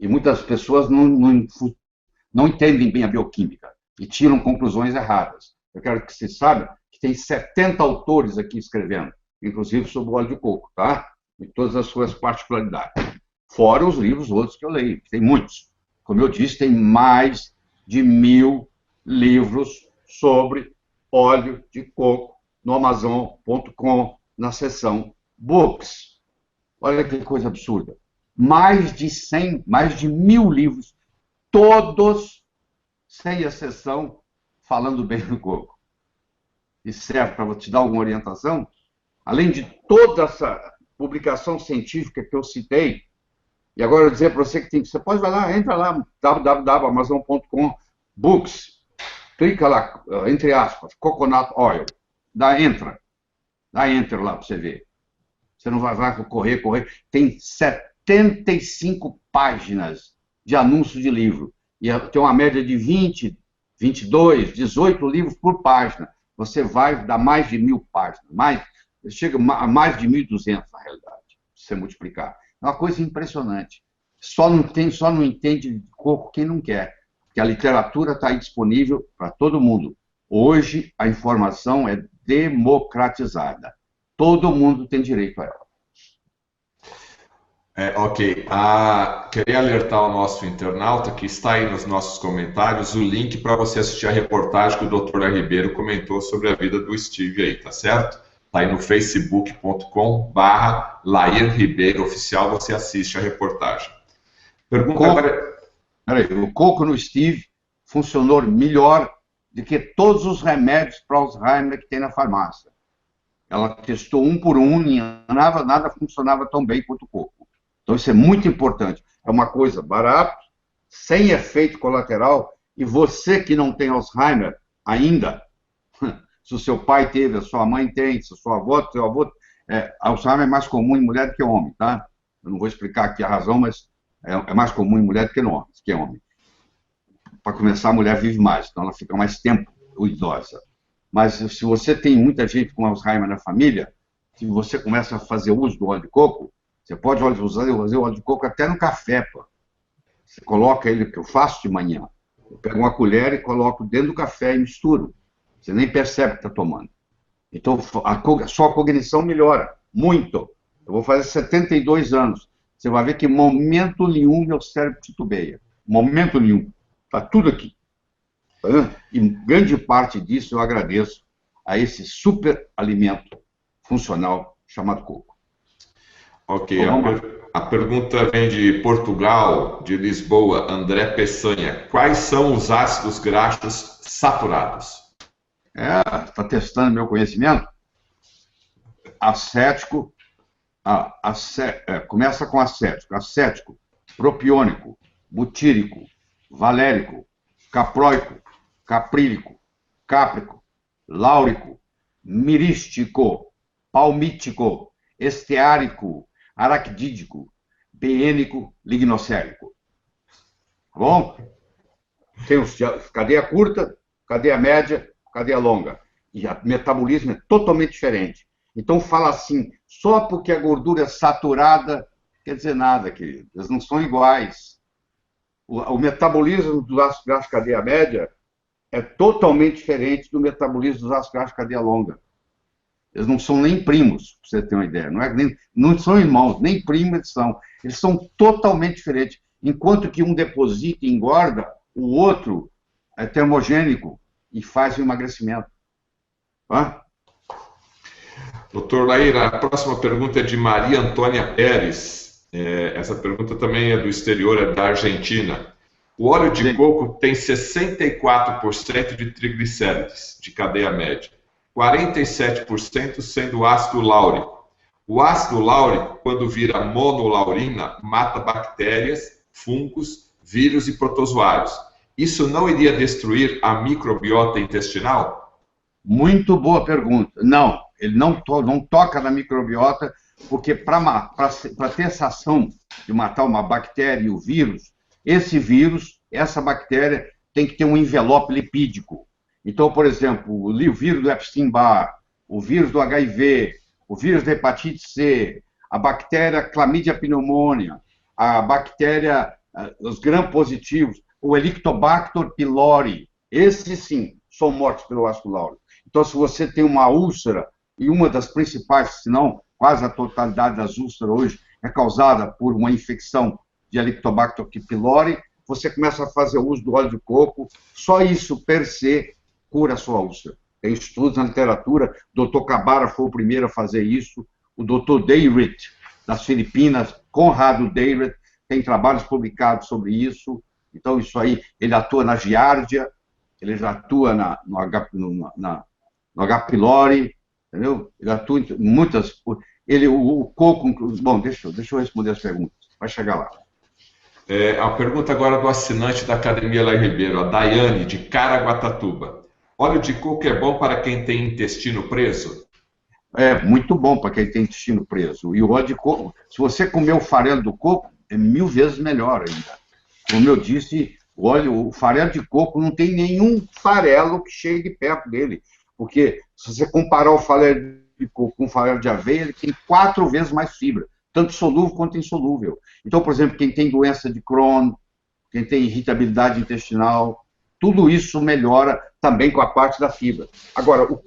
S2: E muitas pessoas não entendem bem a bioquímica e tiram conclusões erradas. Eu quero que você saiba que tem 70 autores aqui escrevendo, inclusive sobre o óleo de coco, tá? E todas as suas particularidades. Fora os livros outros que eu leio, que tem muitos. Como eu disse, tem mais de 1.000 livros sobre óleo de coco no Amazon.com, na seção Books. Olha que coisa absurda. Mais de 1.000 livros, todos, sem exceção, falando bem do coco. E serve para te dar alguma orientação? Além de toda essa publicação científica que eu citei, e agora eu dizer para você que você pode, vai lá, entra lá, www.amazon.com, books, clica lá, entre aspas, coconut oil, dá enter lá para você ver. Você não vai correr. Tem 75 páginas de anúncio de livro. E tem uma média de 20, 22, 18 livros por página. Você vai dar mais de 1.000 páginas. Chega a mais de 1.200, na realidade, se você multiplicar. É uma coisa impressionante. Só não entende de coco quem não quer. Porque a literatura está aí disponível para todo mundo. Hoje, a informação é democratizada. Todo mundo tem direito a ela.
S1: Ok. Queria alertar o nosso internauta que está aí nos nossos comentários o link para você assistir a reportagem que o Dr. Lair Ribeiro comentou sobre a vida do Steve aí, tá certo? Está aí no facebook.com/Lair Ribeiro Oficial, você assiste a reportagem. Pergunta agora...
S2: Peraí, o coco no Steve funcionou melhor do que todos os remédios para Alzheimer que tem na farmácia. Ela testou um por um e nada funcionava tão bem quanto o coco. Então isso é muito importante. É uma coisa barata, sem efeito colateral, e você que não tem Alzheimer ainda, se o seu pai teve, a sua mãe tem, se a sua avó, seu avô... Alzheimer é mais comum em mulher do que homem, tá? Eu não vou explicar aqui a razão, mas é mais comum em mulher do que em homem. Para começar, a mulher vive mais, então ela fica mais tempo idosa. Mas se você tem muita gente com Alzheimer na família, se você começa a fazer uso do óleo de coco, você pode fazer o óleo de coco até no café, pô. Você coloca ele, que eu faço de manhã. Eu pego uma colher e coloco dentro do café e misturo. Você nem percebe que está tomando. Então, a sua cognição melhora muito. Eu vou fazer 72 anos. Você vai ver que em momento nenhum meu cérebro titubeia. Momento nenhum. Está tudo aqui. E grande parte disso eu agradeço a esse super alimento funcional chamado coco.
S1: Ok, a pergunta vem de Portugal, de Lisboa, André Peçanha. Quais são os ácidos graxos saturados?
S2: Está testando meu conhecimento? Acético, começa com acético, propiônico, butírico, valérico, caproico, caprílico, cáprico, láurico, mirístico, palmítico, esteárico, araquidídico, beênico, lignocélico. Tá bom? Tem cadeia curta, cadeia média, cadeia longa. E o metabolismo é totalmente diferente. Então fala assim, só porque a gordura é saturada, quer dizer nada, querido. Eles não são iguais. O metabolismo do ácido graxo cadeia média é totalmente diferente do metabolismo dos ácidos graxos cadeia longa. Eles não são nem primos, para você ter uma ideia. Não são irmãos, nem primos eles são. Eles são totalmente diferentes. Enquanto que um deposita e engorda, o outro é termogênico e faz o emagrecimento. Tá?
S1: Doutor Lair, a próxima pergunta é de Maria Antônia Pérez. Essa pergunta também é do exterior, é da Argentina. O óleo de coco tem 64% de triglicérides, de cadeia média. 47% sendo ácido láurico. O ácido láurico, quando vira monolaurina, mata bactérias, fungos, vírus e protozoários. Isso não iria destruir a microbiota intestinal?
S2: Muito boa pergunta. Não, ele não toca na microbiota, Porque para ter essa ação de matar uma bactéria e o vírus, esse vírus, essa bactéria, tem que ter um envelope lipídico. Então, por exemplo, o vírus do Epstein-Barr, o vírus do HIV, o vírus da hepatite C, a bactéria Chlamydia pneumoniae, a bactéria, os gram-positivos, o Helicobacter pylori, esses sim são mortos pelo ácido láurico. Então, se você tem uma úlcera, e uma das principais, se não quase a totalidade das úlceras hoje, é causada por uma infecção de Helicobacter pylori, você começa a fazer uso do óleo de coco, só isso per se cura a sua úlcera. Tem estudos na literatura, o Dr. Cabara foi o primeiro a fazer isso, o Dr. Dayrit, das Filipinas, Conrado Dayrit, tem trabalhos publicados sobre isso. Então, isso aí, ele atua na giardia, ele já atua no H. pylori, entendeu? Ele atua em muitas... o coco... Bom, deixa eu responder as perguntas, vai chegar lá.
S1: A pergunta agora do assinante da Academia Lair Ribeiro, a Daiane, de Caraguatatuba. Óleo de coco é bom para quem tem intestino preso?
S2: É muito bom para quem tem intestino preso. E o óleo de coco, se você comer o farelo do coco, é 1000 vezes melhor ainda. Como eu disse, o farelo de coco não tem nenhum farelo que chegue perto dele. Porque se você comparar o farelo de coco com o farelo de aveia, ele tem 4 vezes mais fibra, tanto solúvel quanto insolúvel. Então, por exemplo, quem tem doença de Crohn, quem tem irritabilidade intestinal, tudo isso melhora também com a parte da fibra. Agora, o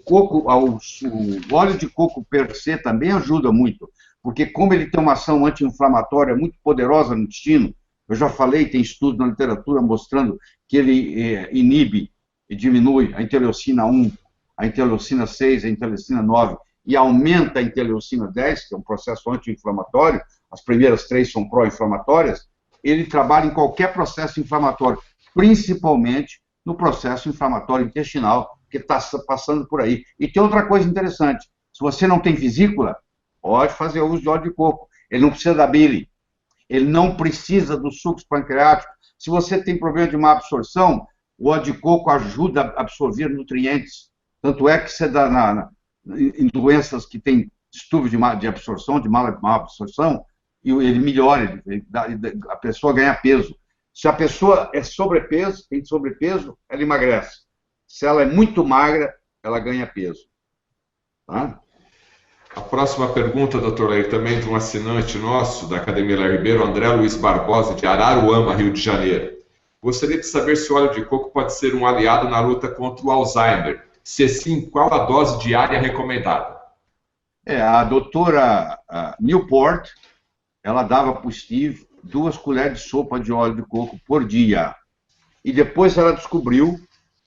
S2: óleo de coco per se também ajuda muito, porque como ele tem uma ação anti-inflamatória muito poderosa no intestino, eu já falei, tem estudos na literatura mostrando que ele inibe e diminui a interleucina 1, a interleucina 6, a interleucina 9, e aumenta a interleucina 10, que é um processo anti-inflamatório, as primeiras 3 são pró-inflamatórias, ele trabalha em qualquer processo inflamatório, principalmente no processo inflamatório intestinal que está passando por aí. E tem outra coisa interessante, se você não tem vesícula, pode fazer uso de óleo de coco, ele não precisa da bile, ele não precisa dos sucos pancreáticos. Se você tem problema de má absorção, o óleo de coco ajuda a absorver nutrientes, tanto é que você dá em doenças que tem distúrbio de absorção, de má absorção, e ele melhora, a pessoa ganha peso. Se a pessoa tem sobrepeso, ela emagrece. Se ela é muito magra, ela ganha peso. Tá?
S1: A próxima pergunta, doutor Lair, também de um assinante nosso da Academia Lair Ribeiro, André Luiz Barbosa, de Araruama, Rio de Janeiro. Gostaria de saber se o óleo de coco pode ser um aliado na luta contra o Alzheimer. Se sim, qual a dose diária recomendada?
S2: A doutora Newport, ela dava para o Steve 2 colheres de sopa de óleo de coco por dia. E depois ela descobriu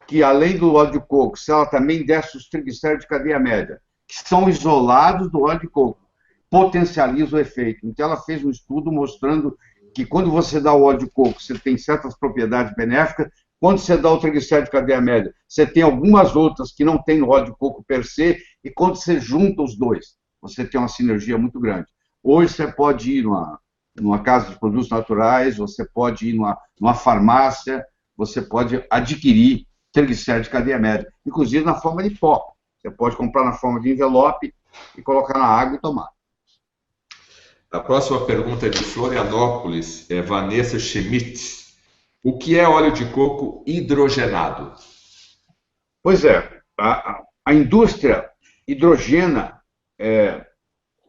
S2: que, além do óleo de coco, se ela também desse os triglicéridos de cadeia média, que são isolados do óleo de coco, potencializa o efeito. Então, ela fez um estudo mostrando que, quando você dá o óleo de coco, você tem certas propriedades benéficas. Quando você dá o triglicéride de cadeia média, você tem algumas outras que não tem no óleo de coco per se, e quando você junta os dois, você tem uma sinergia muito grande. Hoje você pode ir numa casa de produtos naturais, você pode ir numa farmácia, você pode adquirir triglicéride de cadeia média, inclusive na forma de pó. Você pode comprar na forma de envelope e colocar na água e tomar.
S1: A próxima pergunta é de Florianópolis, é Vanessa Schmidt. O que é óleo de coco hidrogenado?
S2: Pois é, a indústria hidrogena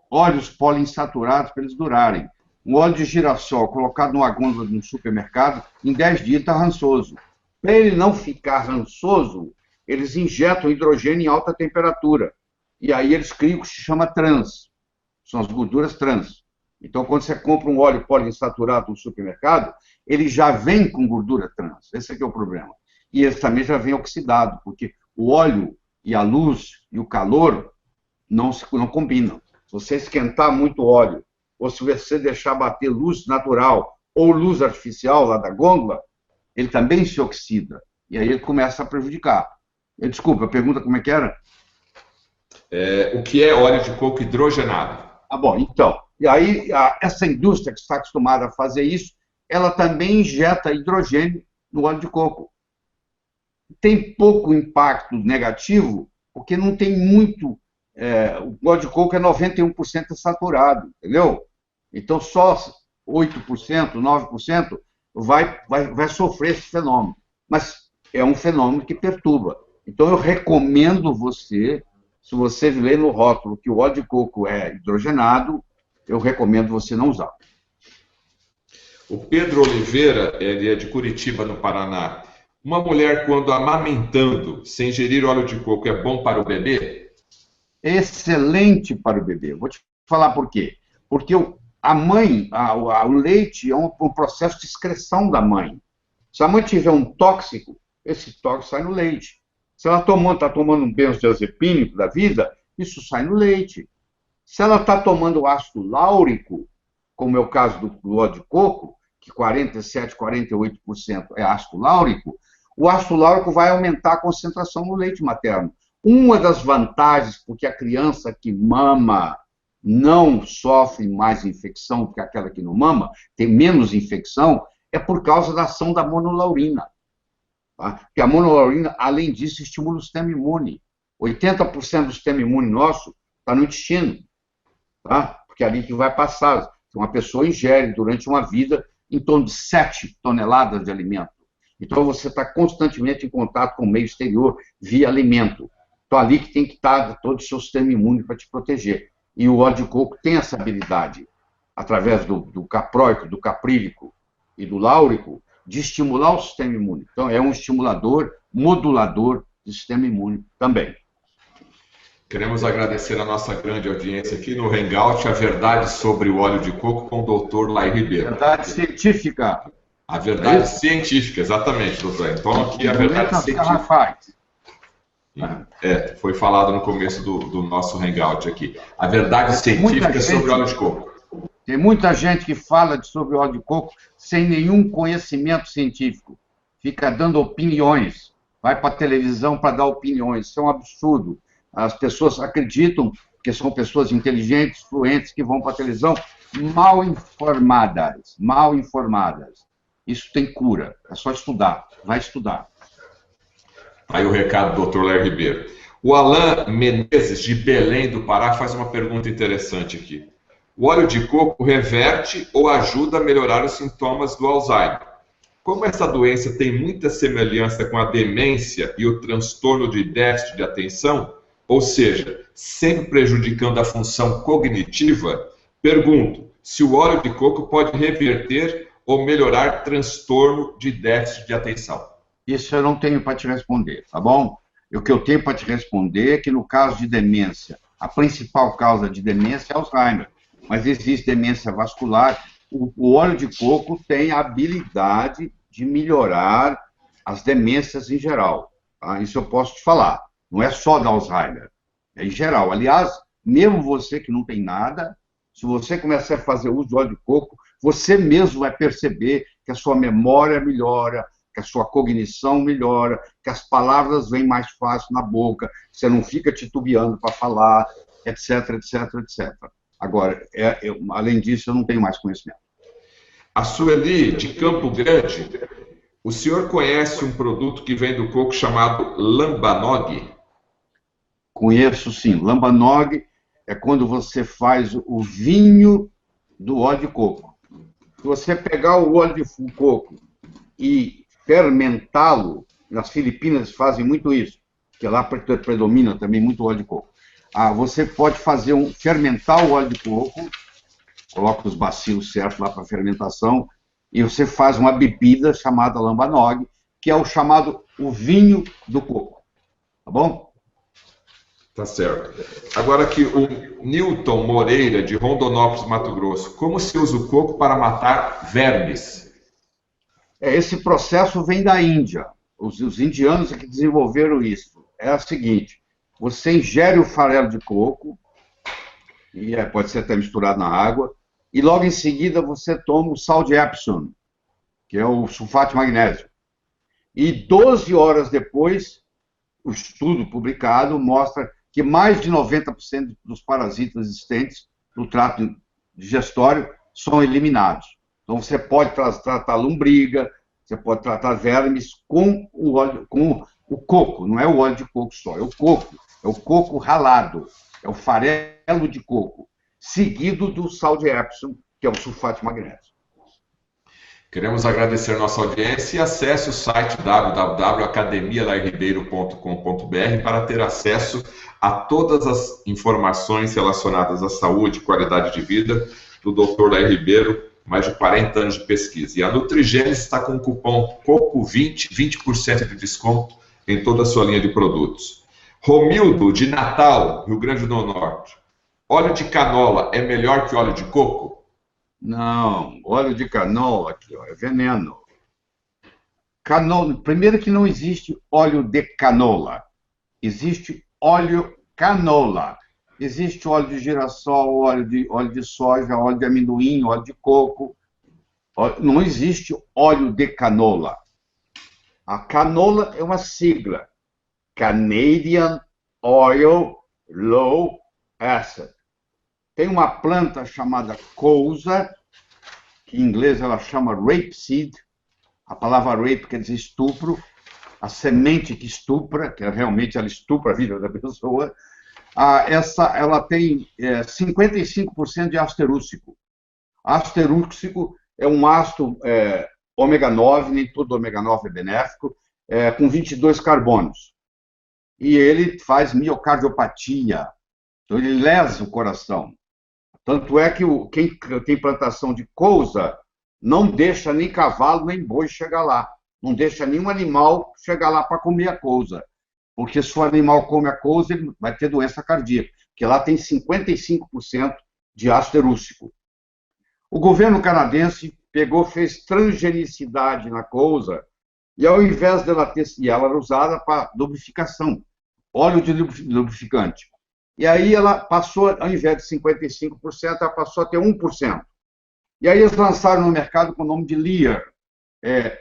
S2: óleos poliinsaturados para eles durarem. Um óleo de girassol colocado numa gôndola de um supermercado, em 10 dias está rançoso. Para ele não ficar rançoso, eles injetam hidrogênio em alta temperatura. E aí eles criam o que se chama trans. São as gorduras trans. Então, quando você compra um óleo poliinsaturado no supermercado, ele já vem com gordura trans. Esse aqui é o problema. E ele também já vem oxidado, porque o óleo e a luz e o calor não combinam. Se você esquentar muito óleo, ou se você deixar bater luz natural ou luz artificial lá da gôndola, ele também se oxida. E aí ele começa a prejudicar. Desculpa, a pergunta como é que era?
S1: O que é óleo de coco hidrogenado?
S2: Bom, então. E aí, essa indústria que está acostumada a fazer isso, ela também injeta hidrogênio no óleo de coco. Tem pouco impacto negativo, porque não tem muito o óleo de coco é 91% saturado, entendeu? Então, só 8%, 9% vai sofrer esse fenômeno. Mas é um fenômeno que perturba. Então, eu recomendo você, se você ler no rótulo que o óleo de coco é hidrogenado, eu recomendo você não usar.
S1: O Pedro Oliveira, ele é de Curitiba, no Paraná. Uma mulher, quando amamentando, sem ingerir óleo de coco, é bom para o bebê?
S2: Excelente para o bebê. Vou te falar por quê. Porque a mãe, o leite é um processo de excreção da mãe. Se a mãe tiver um tóxico, esse tóxico sai no leite. Se ela está tomando um benzodiazepínico da vida, isso sai no leite. Se ela está tomando ácido láurico, como é o caso do óleo de coco, que 47%, 48% é ácido láurico, o ácido láurico vai aumentar a concentração no leite materno. Uma das vantagens, porque a criança que mama não sofre mais infecção que aquela que não mama, tem menos infecção, é por causa da ação da monolaurina. Tá? Porque a monolaurina, além disso, estimula o sistema imune. 80% do sistema imune nosso está no intestino, tá? Porque é ali que vai passar. Uma pessoa ingere durante uma vida em torno de 7 toneladas de alimento. Então, você está constantemente em contato com o meio exterior via alimento. Então, ali que tem que estar todo o seu sistema imune para te proteger. E o óleo de coco tem essa habilidade, através do capróico, do caprílico e do láurico, de estimular o sistema imune. Então, é um estimulador, modulador do sistema imune também.
S1: Queremos agradecer a nossa grande audiência aqui no Hangout, a verdade sobre o óleo de coco com o Dr. Lair Ribeiro.
S2: Verdade científica.
S1: A verdade científica, exatamente, doutor. Então, aqui a verdade científica. Foi falado no começo do nosso Hangout aqui. A verdade científica sobre o óleo de coco.
S2: Tem muita gente que fala sobre o óleo de coco sem nenhum conhecimento científico. Fica dando opiniões. Vai para a televisão para dar opiniões. Isso é um absurdo. As pessoas acreditam que são pessoas inteligentes, fluentes, que vão para a televisão mal informadas. Mal informadas. Isso tem cura. É só estudar. Vai estudar.
S1: Aí o recado do Dr. Lair Ribeiro. O Alain Menezes, de Belém do Pará, faz uma pergunta interessante aqui. O óleo de coco reverte ou ajuda a melhorar os sintomas do Alzheimer? Como essa doença tem muita semelhança com a demência e o transtorno de déficit de atenção, ou seja, sempre prejudicando a função cognitiva, pergunto se o óleo de coco pode reverter ou melhorar transtorno de déficit de atenção.
S2: Isso eu não tenho para te responder, tá bom? O que eu tenho para te responder é que no caso de demência, a principal causa de demência é Alzheimer, mas existe demência vascular. O óleo de coco tem a habilidade de melhorar as demências em geral. Tá? Isso eu posso te falar. Não é só da Alzheimer, é em geral. Aliás, mesmo você que não tem nada, se você começar a fazer uso do óleo de coco, você mesmo vai perceber que a sua memória melhora, que a sua cognição melhora, que as palavras vêm mais fácil na boca, você não fica titubeando para falar, etc, etc, etc. Agora, além disso, eu não tenho mais conhecimento.
S1: A Sueli, de Campo Grande, o senhor conhece um produto que vem do coco chamado Lambanog?
S2: Conheço sim. Lambanog é quando você faz o vinho do óleo de coco. Se você pegar o óleo de coco e fermentá-lo, nas Filipinas fazem muito isso, que lá predomina também muito óleo de coco. Você pode fermentar o óleo de coco, coloca os bacilos certos lá para fermentação, e você faz uma bebida chamada Lambanog, que é o chamado o vinho do coco. Tá bom?
S1: Tá certo. Agora aqui, o Newton Moreira, de Rondonópolis, Mato Grosso. Como se usa o coco para matar vermes?
S2: Esse processo vem da Índia. Os indianos é que desenvolveram isso. É o seguinte, você ingere o farelo de coco, e pode ser até misturado na água, e logo em seguida você toma o sal de Epsom, que é o sulfato de magnésio. E 12 horas depois, o estudo publicado mostra que mais de 90% dos parasitas existentes no trato digestório são eliminados. Então você pode tratar lombriga, você pode tratar vermes com o coco, não é o óleo de coco só, é o coco ralado. É o farelo de coco, seguido do sal de Epsom, que é o sulfato de magnésio.
S1: Queremos agradecer nossa audiência e acesse o site www.academialairribeiro.com.br para ter acesso a todas as informações relacionadas à saúde e qualidade de vida do Dr. Lair Ribeiro, mais de 40 anos de pesquisa. E a Nutrigênese está com o cupom COCO20, 20% de desconto em toda a sua linha de produtos. Romildo, de Natal, Rio Grande do Norte. Óleo de canola é melhor que óleo de coco?
S2: Não, óleo de canola aqui, ó, é veneno. Canola, primeiro que não existe óleo de canola, existe óleo canola. Existe óleo de girassol, óleo de soja, óleo de amendoim, óleo de coco. Não existe óleo de canola. A canola é uma sigla. Canadian Oil Low Acid. Tem uma planta chamada couza, que em inglês ela chama rapeseed. A palavra rape quer dizer estupro. A semente que estupra, que realmente ela estupra a vida da pessoa. Ela tem 55% de ácido terúcico. Ácido terúcico é um ácido ômega 9, nem todo ômega 9 é benéfico, com 22 carbonos. E ele faz miocardiopatia, então ele lesa o coração. Tanto é que quem tem plantação de couza não deixa nem cavalo nem boi chegar lá. Não deixa nenhum animal chegar lá para comer a couza. Porque se o animal come a couza, ele vai ter doença cardíaca, porque lá tem 55% de ácido terúcico. O governo canadense fez transgenicidade na couza, e ao invés dela ter, e ela era usada para lubrificação, óleo de lubrificante. E aí ela passou, ao invés de 55%, ela passou a ter 1%. E aí eles lançaram no mercado com o nome de Lear,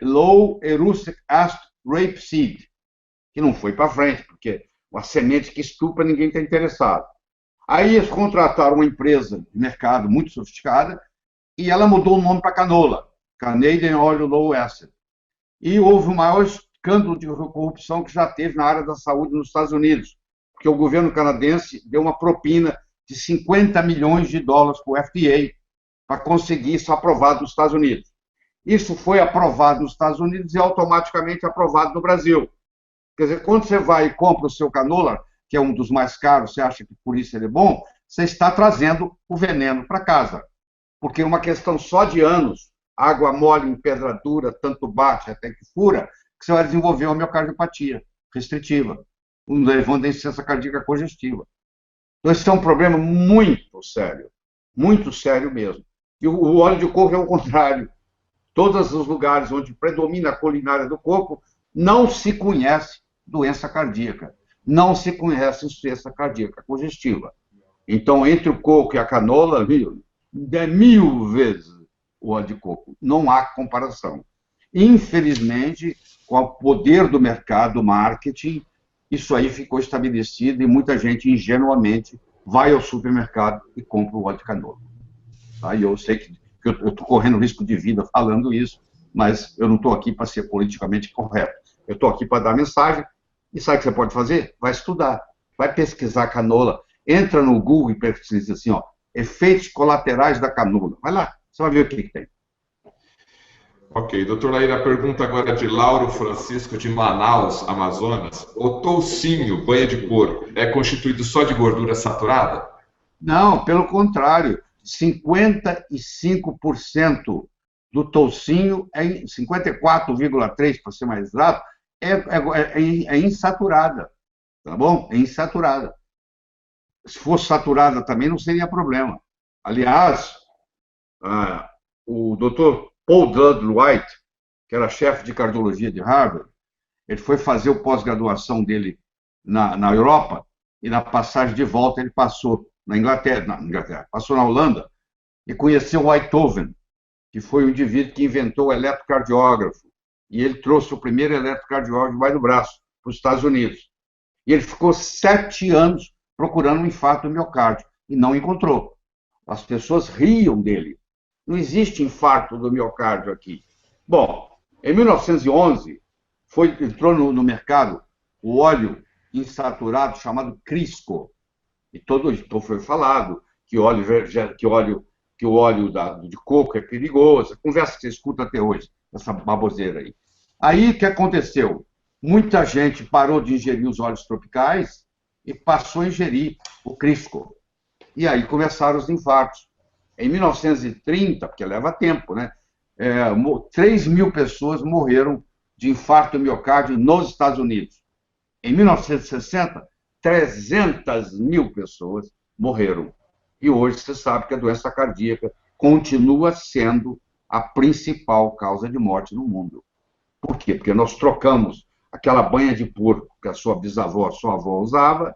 S2: Low Erucic Acid Rapeseed, que não foi para frente, porque uma semente que estupra, ninguém está interessado. Aí eles contrataram uma empresa de mercado muito sofisticada e ela mudou o nome para canola, Canadian Oil Low Acid. E houve o maior escândalo de corrupção que já teve na área da saúde nos Estados Unidos, porque o governo canadense deu uma propina de 50 milhões de dólares para o FDA para conseguir isso aprovado nos Estados Unidos. Isso foi aprovado nos Estados Unidos e automaticamente aprovado no Brasil. Quer dizer, quando você vai e compra o seu canola, que é um dos mais caros, você acha que por isso ele é bom, você está trazendo o veneno para casa. Porque é uma questão só de anos, água mole em pedra dura, tanto bate até que fura, que você vai desenvolver uma miocardiopatia restritiva, levando a insuficiência cardíaca congestiva. Então, esse é um problema muito sério mesmo. E o óleo de coco é o contrário. Todos os lugares onde predomina a culinária do coco, não se conhece doença cardíaca, não se conhece insuficiência cardíaca congestiva. Então, entre o coco e a canola, é 1000 vezes o óleo de coco. Não há comparação. Infelizmente, com o poder do mercado, do marketing, isso aí ficou estabelecido e muita gente ingenuamente vai ao supermercado e compra o óleo de canola. Tá? E eu sei que eu estou correndo risco de vida falando isso, mas eu não estou aqui para ser politicamente correto. Eu estou aqui para dar mensagem. E sabe o que você pode fazer? Vai estudar, vai pesquisar canola. Entra no Google e pesquisa assim, efeitos colaterais da canola. Vai lá, você vai ver o que tem.
S1: Ok, doutor Lair, a pergunta agora é de Lauro Francisco, de Manaus, Amazonas. O toucinho, banha de porco, é constituído só de gordura saturada?
S2: Não, pelo contrário. 55% do toucinho, 54,3% para ser mais exato, é insaturada. Tá bom? É insaturada. Se fosse saturada também, não seria problema. Aliás, o Dr. Paul Dudley White, que era chefe de cardiologia de Harvard, ele foi fazer o pós-graduação dele na Europa, e na passagem de volta ele passou na Inglaterra, passou na Holanda, e conheceu Whitehoven, que foi o indivíduo que inventou o eletrocardiógrafo, e ele trouxe o primeiro eletrocardiógrafo debaixo do braço para os Estados Unidos. E ele ficou 7 anos procurando um infarto do miocárdio, e não encontrou. As pessoas riam dele. Não existe infarto do miocárdio aqui. Bom, em 1911, entrou no mercado o óleo insaturado chamado Crisco. E então foi falado que o óleo de coco é perigoso. Conversa que você escuta até hoje, essa baboseira aí. Aí o que aconteceu? Muita gente parou de ingerir os óleos tropicais e passou a ingerir o Crisco. E aí começaram os infartos. Em 1930, porque leva tempo, né? 3 mil pessoas morreram de infarto miocárdio nos Estados Unidos. Em 1960, 300 mil pessoas morreram. E hoje você sabe que a doença cardíaca continua sendo a principal causa de morte no mundo. Por quê? Porque nós trocamos aquela banha de porco que a sua bisavó, a sua avó usava,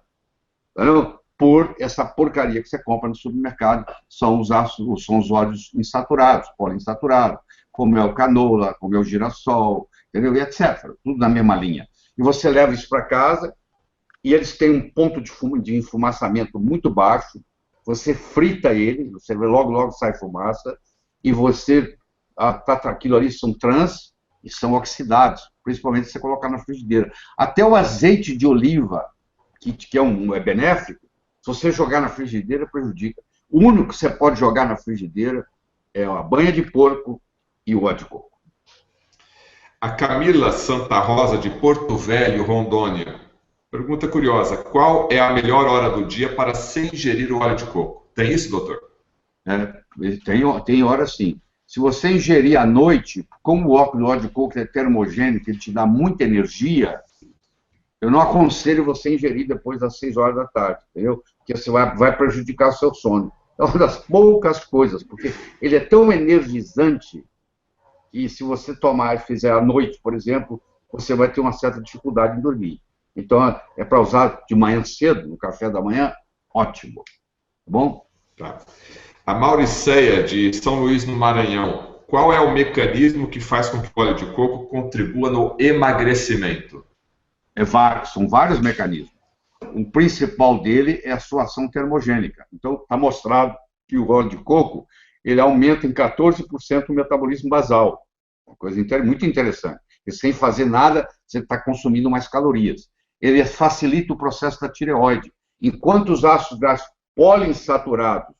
S2: entendeu? Por essa porcaria que você compra no supermercado, são os óleos insaturados, poliinsaturados, como é o canola, como é o girassol, entendeu? E etc. Tudo na mesma linha. E você leva isso para casa, e eles têm um ponto de enfumaçamento muito baixo, você frita ele, você vê logo sai fumaça, e você, aquilo ali são trans e são oxidados, principalmente se você colocar na frigideira. Até o azeite de oliva, que é benéfico, se você jogar na frigideira, prejudica. O único que você pode jogar na frigideira é a banha de porco e o óleo de coco.
S1: A Camila Santa Rosa, de Porto Velho, Rondônia. Pergunta curiosa. Qual é a melhor hora do dia para se ingerir o óleo de coco? Tem isso, doutor?
S2: Tem hora sim. Se você ingerir à noite, como o óleo de coco é termogênico, ele te dá muita energia, eu não aconselho você ingerir depois das 6 horas da tarde, entendeu? Porque você vai prejudicar o seu sono. É uma das poucas coisas, porque ele é tão energizante que se você tomar e fizer à noite, por exemplo, você vai ter uma certa dificuldade em dormir. Então, é para usar de manhã cedo, no café da manhã, ótimo. Tá bom?
S1: Tá. A Mauriceia, de São Luís, no Maranhão. Qual é o mecanismo que faz com que o óleo de coco contribua no emagrecimento?
S2: São vários mecanismos. O principal dele é a sua ação termogênica. Então, está mostrado que o óleo de coco ele aumenta em 14% o metabolismo basal. Uma coisa muito interessante. E sem fazer nada, você está consumindo mais calorias. Ele facilita o processo da tireoide. Enquanto os ácidos graxos poliinsaturados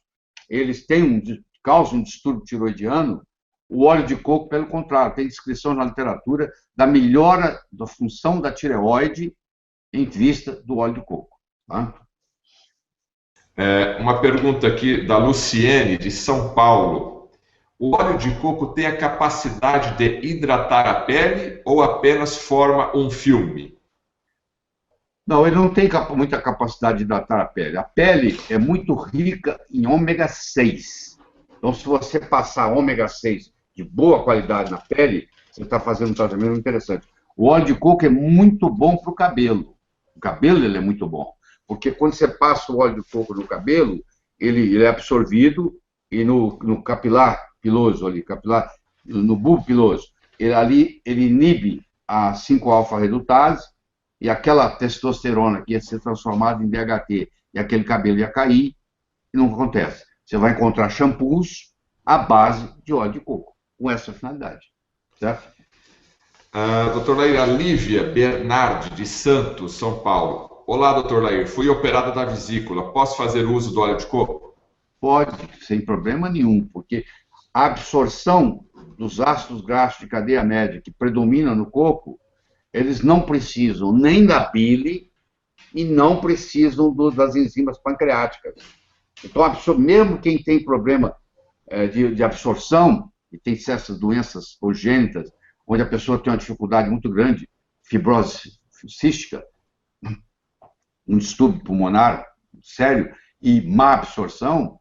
S2: eles causam um distúrbio tiroidiano, o óleo de coco, pelo contrário, tem descrição na literatura da melhora da função da tireoide em vista do óleo de coco. Tá?
S1: Uma pergunta aqui da Luciene, de São Paulo. O óleo de coco tem a capacidade de hidratar a pele ou apenas forma um filme?
S2: Não, ele não tem muita capacidade de hidratar a pele. A pele é muito rica em ômega 6. Então, se você passar ômega 6 de boa qualidade na pele, você está fazendo um tratamento muito interessante. O óleo de coco é muito bom para o cabelo. O cabelo ele é muito bom. Porque quando você passa o óleo de coco no cabelo, ele é absorvido e no capilar piloso, no bulbo piloso, ele inibe a 5-alfa-redutase, e aquela testosterona que ia ser transformada em DHT, e aquele cabelo ia cair, e não acontece. Você vai encontrar shampoos à base de óleo de coco, com essa finalidade. Certo?
S1: Doutor Lair, a Lívia Bernardi, de Santos, São Paulo. Olá, doutor Lair. Fui operada da vesícula. Posso fazer uso do óleo de coco?
S2: Pode, sem problema nenhum, porque a absorção dos ácidos graxos de cadeia média que predominam no coco, eles não precisam nem da bile e não precisam das enzimas pancreáticas. Então, mesmo quem tem problema de absorção, e tem essas doenças congênitas, onde a pessoa tem uma dificuldade muito grande, fibrose cística, um distúrbio pulmonar sério e má absorção,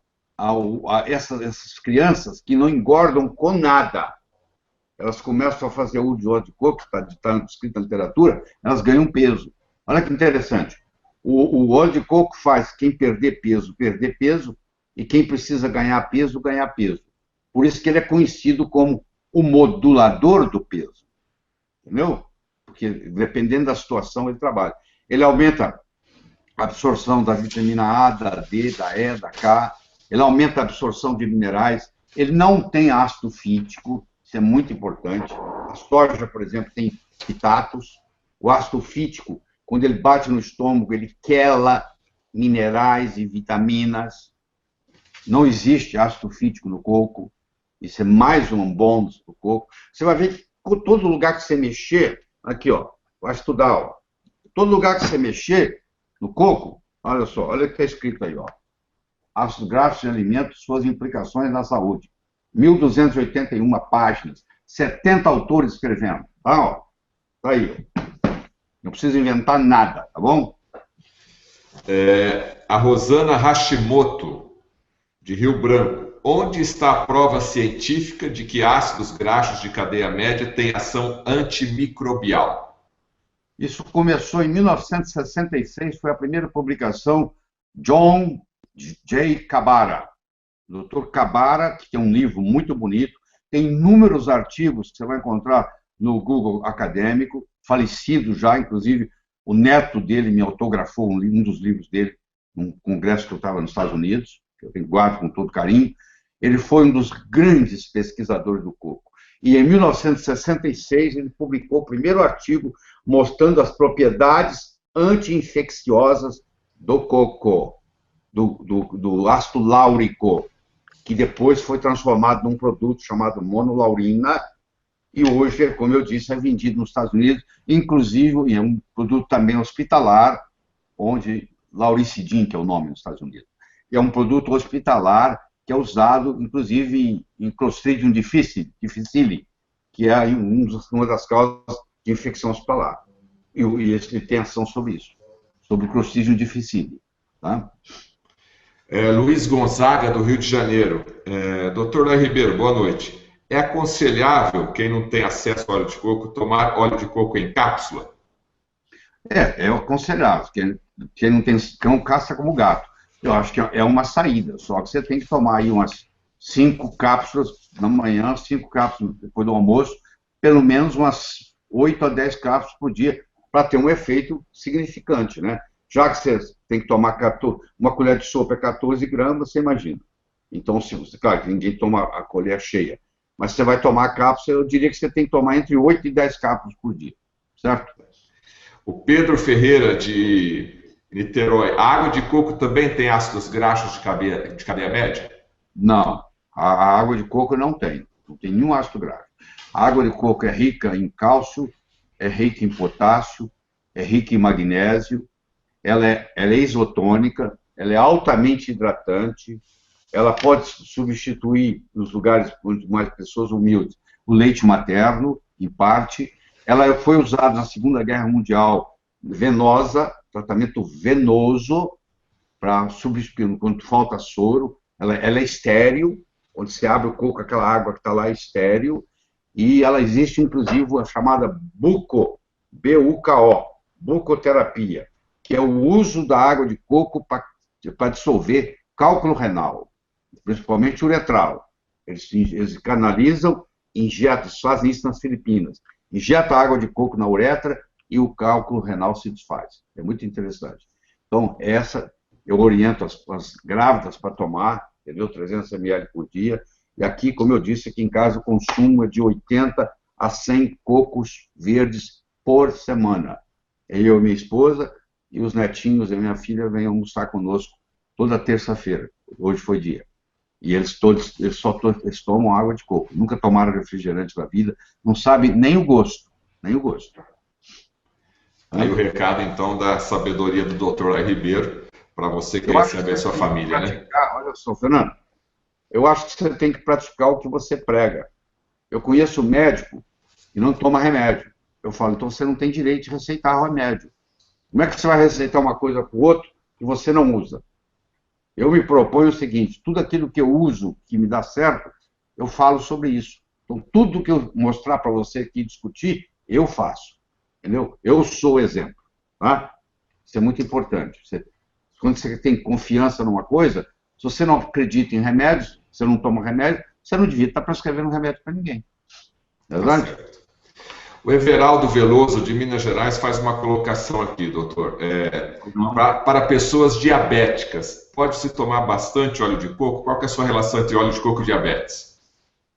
S2: essas crianças que não engordam com nada, elas começam a fazer uso de óleo de coco, está descrito na literatura, elas ganham peso. Olha que interessante. O óleo de coco faz quem perder peso, e quem precisa ganhar peso. Por isso que ele é conhecido como o modulador do peso. Entendeu? Porque dependendo da situação ele trabalha. Ele aumenta a absorção da vitamina A, da D, da E, da K, ele aumenta a absorção de minerais, ele não tem ácido fítico, isso é muito importante. A soja, por exemplo, tem fitatos. O ácido fítico, quando ele bate no estômago, ele quela, minerais e vitaminas. Não existe ácido fítico no coco. Isso é mais um bônus do coco. Você vai ver que todo lugar que você mexer, aqui, ó, vai estudar, ó. Todo lugar que você mexer no coco, olha só, olha o que está escrito aí, ó. Ácidos graxos e alimentos, suas implicações na saúde. 1.281 páginas, 70 autores escrevendo. Tá, ó. Tá aí, ó. Não precisa inventar nada, tá bom?
S1: A Rosana Hashimoto, de Rio Branco. Onde está a prova científica de que ácidos graxos de cadeia média têm ação antimicrobial?
S2: Isso começou em 1966, foi a primeira publicação, John J. Kabara. Dr. Kabara, que tem um livro muito bonito, tem inúmeros artigos que você vai encontrar no Google acadêmico, falecido já, inclusive o neto dele me autografou um dos livros dele, num congresso que eu estava nos Estados Unidos, que eu guardo com todo carinho. Ele foi um dos grandes pesquisadores do coco. E em 1966 ele publicou o primeiro artigo mostrando as propriedades anti-infecciosas do coco, do ácido láurico, que depois foi transformado num produto chamado monolaurina, e hoje, como eu disse, é vendido nos Estados Unidos, inclusive é um produto também hospitalar, onde lauricidin, que é o nome nos Estados Unidos. É um produto hospitalar que é usado, inclusive, em Clostridium difficile, que é uma das causas de infecção hospitalar. E ele tem ação sobre isso, sobre o Clostridium difficile. Tá?
S1: Luiz Gonzaga, do Rio de Janeiro. Dr. Lai Ribeiro, boa noite. É aconselhável, quem não tem acesso ao óleo de coco, tomar óleo de coco em cápsula?
S2: É aconselhável. Quem não tem cão, caça como gato. Eu acho que é uma saída, só que você tem que tomar aí umas 5 cápsulas na manhã, 5 cápsulas depois do almoço, pelo menos umas 8 a 10 cápsulas por dia, para ter um efeito significante, né? Já que você tem que tomar uma colher de sopa é 14 gramas, você imagina. Então, claro que ninguém toma a colher cheia, mas você vai tomar a cápsula, eu diria que você tem que tomar entre 8 e 10 cápsulas por dia, certo?
S1: O Pedro Ferreira, de Niterói. A água de coco também tem ácidos graxos de cadeia média?
S2: Não, a água de coco não tem nenhum ácido graxo. A água de coco é rica em cálcio, é rica em potássio, é rica em magnésio, ela é isotônica, ela é altamente hidratante, ela pode substituir, nos lugares onde mais pessoas humildes, o leite materno, em parte. Ela foi usada na Segunda Guerra Mundial, venosa, tratamento venoso, para substituir quando falta soro. Ela é estéril, onde você abre o coco, aquela água que está lá é estéril, e ela existe, inclusive, a chamada buco, B-U-K-O, bucoterapia, que é o uso da água de coco para dissolver cálculo renal, principalmente uretral. Eles canalizam, injetam, fazem isso nas Filipinas. Injeta água de coco na uretra e o cálculo renal se desfaz. É muito interessante. Então, essa eu oriento as grávidas para tomar, entendeu? 300 ml por dia. E aqui, como eu disse, aqui em casa o consumo é de 80 a 100 cocos verdes por semana. Eu e minha esposa e os netinhos e minha filha vêm almoçar conosco toda terça-feira. Hoje foi dia. E eles tomam água de coco. Nunca tomaram refrigerante na vida. Não sabem nem o gosto. Nem o gosto.
S1: Aí o recado, então, da sabedoria do Dr. Lai Ribeiro, para você que recebe a sua família, né?
S2: Olha só, Fernando. Eu acho que você tem que praticar o que você prega. Eu conheço médico e não toma remédio. Eu falo, então você não tem direito de receitar remédio. Como é que você vai receitar uma coisa para o outro que você não usa? Eu me proponho o seguinte, tudo aquilo que eu uso, que me dá certo, eu falo sobre isso. Então, tudo que eu mostrar para você aqui discutir, eu faço. Entendeu? Eu sou o exemplo. Tá? Isso é muito importante. Quando você tem confiança numa coisa, se você não acredita em remédios, você não toma remédio, você não devia estar prescrevendo remédio para ninguém. Não é verdade?
S1: Tá. O Everaldo Veloso, de Minas Gerais, faz uma colocação aqui, doutor. Para pessoas diabéticas, pode-se tomar bastante óleo de coco? Qual que é a sua relação entre óleo de coco e diabetes?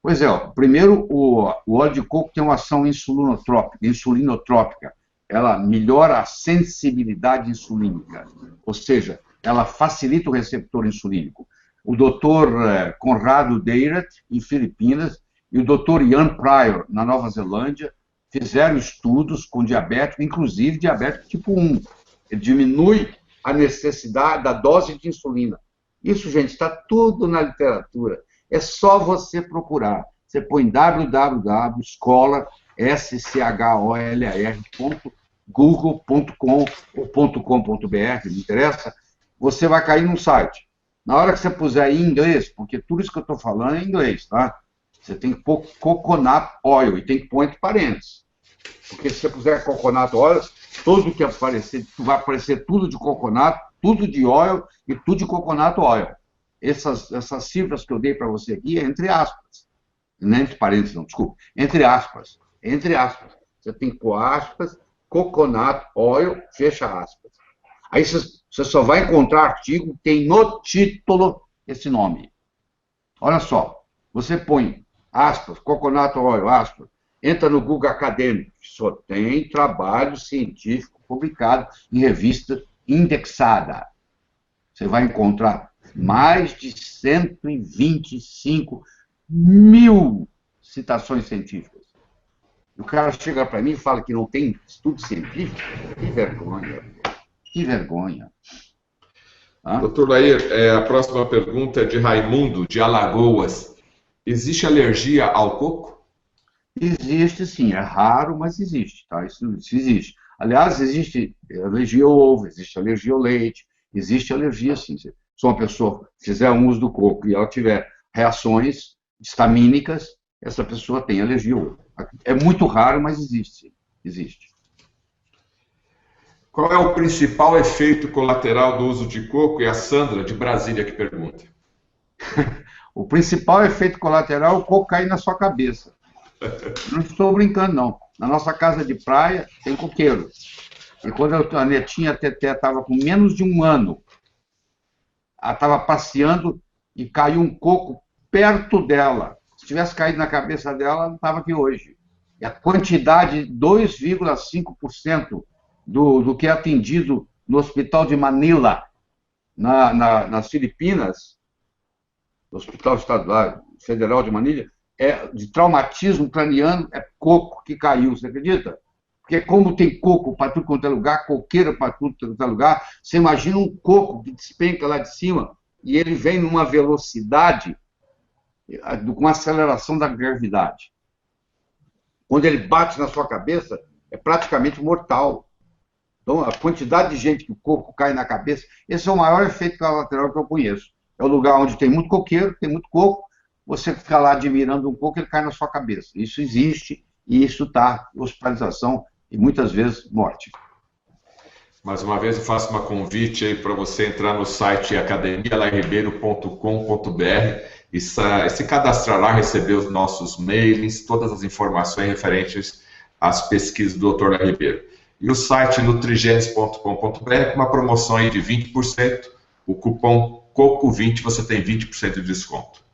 S2: Pois é, primeiro, o óleo de coco tem uma ação insulinotrópica. Ela melhora a sensibilidade insulínica. Ou seja, ela facilita o receptor insulínico. O doutor Conrado Deirat, em Filipinas, e o doutor Ian Pryor, na Nova Zelândia, fizeram estudos com diabético, inclusive diabético tipo 1. Ele diminui a necessidade da dose de insulina. Isso, gente, está tudo na literatura. É só você procurar. Você põe www.scholar.google.com ou .com.br, não interessa, você vai cair num site. Na hora que você puser em inglês, porque tudo isso que eu estou falando é em inglês, tá? Você tem que pôr coconut oil, e tem que pôr entre parênteses. Porque se você puser coconut oil, tudo que aparecer, vai aparecer tudo de coconut, tudo de oil e tudo de coconut oil. Essas cifras que eu dei para você aqui é entre aspas. Não é entre parênteses, não, desculpa. Entre aspas. Entre aspas. Você tem que pôr aspas, coconut oil, fecha aspas. Aí você só vai encontrar artigo que tem no título esse nome. Olha só. Você põe aspas, coconut oil, aspas, entra no Google Acadêmico, que só tem trabalho científico publicado em revista indexada. Você vai encontrar mais de 125 mil citações científicas. O cara chega para mim e fala que não tem estudo científico. Que vergonha. Que vergonha.
S1: Doutor Lair, a próxima pergunta é de Raimundo, de Alagoas. Existe alergia ao coco?
S2: Existe, sim. É raro, mas existe. Tá? Isso existe. Aliás, existe alergia ao ovo, existe alergia ao leite, existe alergia, sim. Se uma pessoa fizer um uso do coco e ela tiver reações histamínicas, essa pessoa tem alergia ao ovo. É muito raro, mas existe, sim. Existe.
S1: Qual é o principal efeito colateral do uso de coco? É a Sandra, de Brasília, que pergunta.
S2: O principal efeito colateral é o coco cair na sua cabeça. Não estou brincando, não. Na nossa casa de praia tem coqueiro. E quando a netinha Teté estava com menos de um ano, ela estava passeando e caiu um coco perto dela. Se tivesse caído na cabeça dela, ela não estava aqui hoje. E a quantidade, 2,5% do que é atendido no hospital de Manila, nas Filipinas, no Hospital Estadual Federal de Manila, de traumatismo craniano, é coco que caiu, você acredita? Porque como tem coco para tudo quanto é lugar, coqueira para tudo quanto é lugar, você imagina um coco que despenca lá de cima e ele vem numa velocidade com aceleração da gravidade. Quando ele bate na sua cabeça, é praticamente mortal. Então, a quantidade de gente que o coco cai na cabeça, esse é o maior efeito colateral que eu conheço. É o lugar onde tem muito coqueiro, tem muito coco, você fica lá admirando um coco, ele cai na sua cabeça. Isso existe e isso está hospitalização e muitas vezes morte.
S1: Mais uma vez eu faço uma convite aí para você entrar no site academialairribeiro.com.br e se cadastrar lá, receber os nossos mails, todas as informações referentes às pesquisas do Dr. Lair Ribeiro. E o site nutrigenes.com.br com uma promoção aí de 20%, o cupom COCO20 você tem 20% de desconto.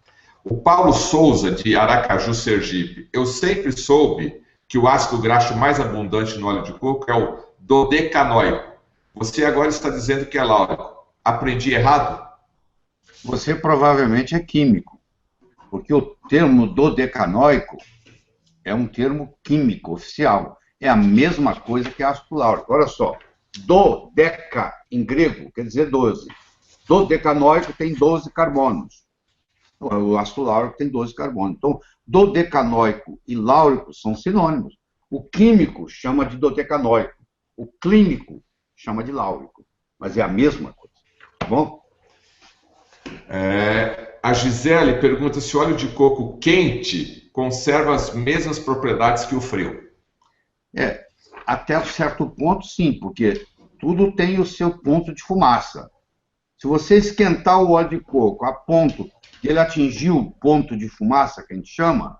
S1: O Paulo Souza, de Aracaju, Sergipe. Eu sempre soube que o ácido graxo mais abundante no óleo de coco é o dodecanoico. Você agora está dizendo que é láurico. Aprendi errado?
S2: Você provavelmente é químico, porque o termo dodecanoico é um termo químico oficial. É a mesma coisa que ácido láurico. Olha só, dodeca em grego quer dizer 12. Dodecanoico tem 12 carbonos. O ácido láurico tem 12 carbonos. Então, dodecanoico e láurico são sinônimos. O químico chama de dodecanoico. O clínico chama de láurico. Mas é a mesma coisa. Tá bom?
S1: A Gisele pergunta se o óleo de coco quente conserva as mesmas propriedades que o frio.
S2: Até certo ponto, sim, porque tudo tem o seu ponto de fumaça. Se você esquentar o óleo de coco a ponto de ele atingir o ponto de fumaça, que a gente chama,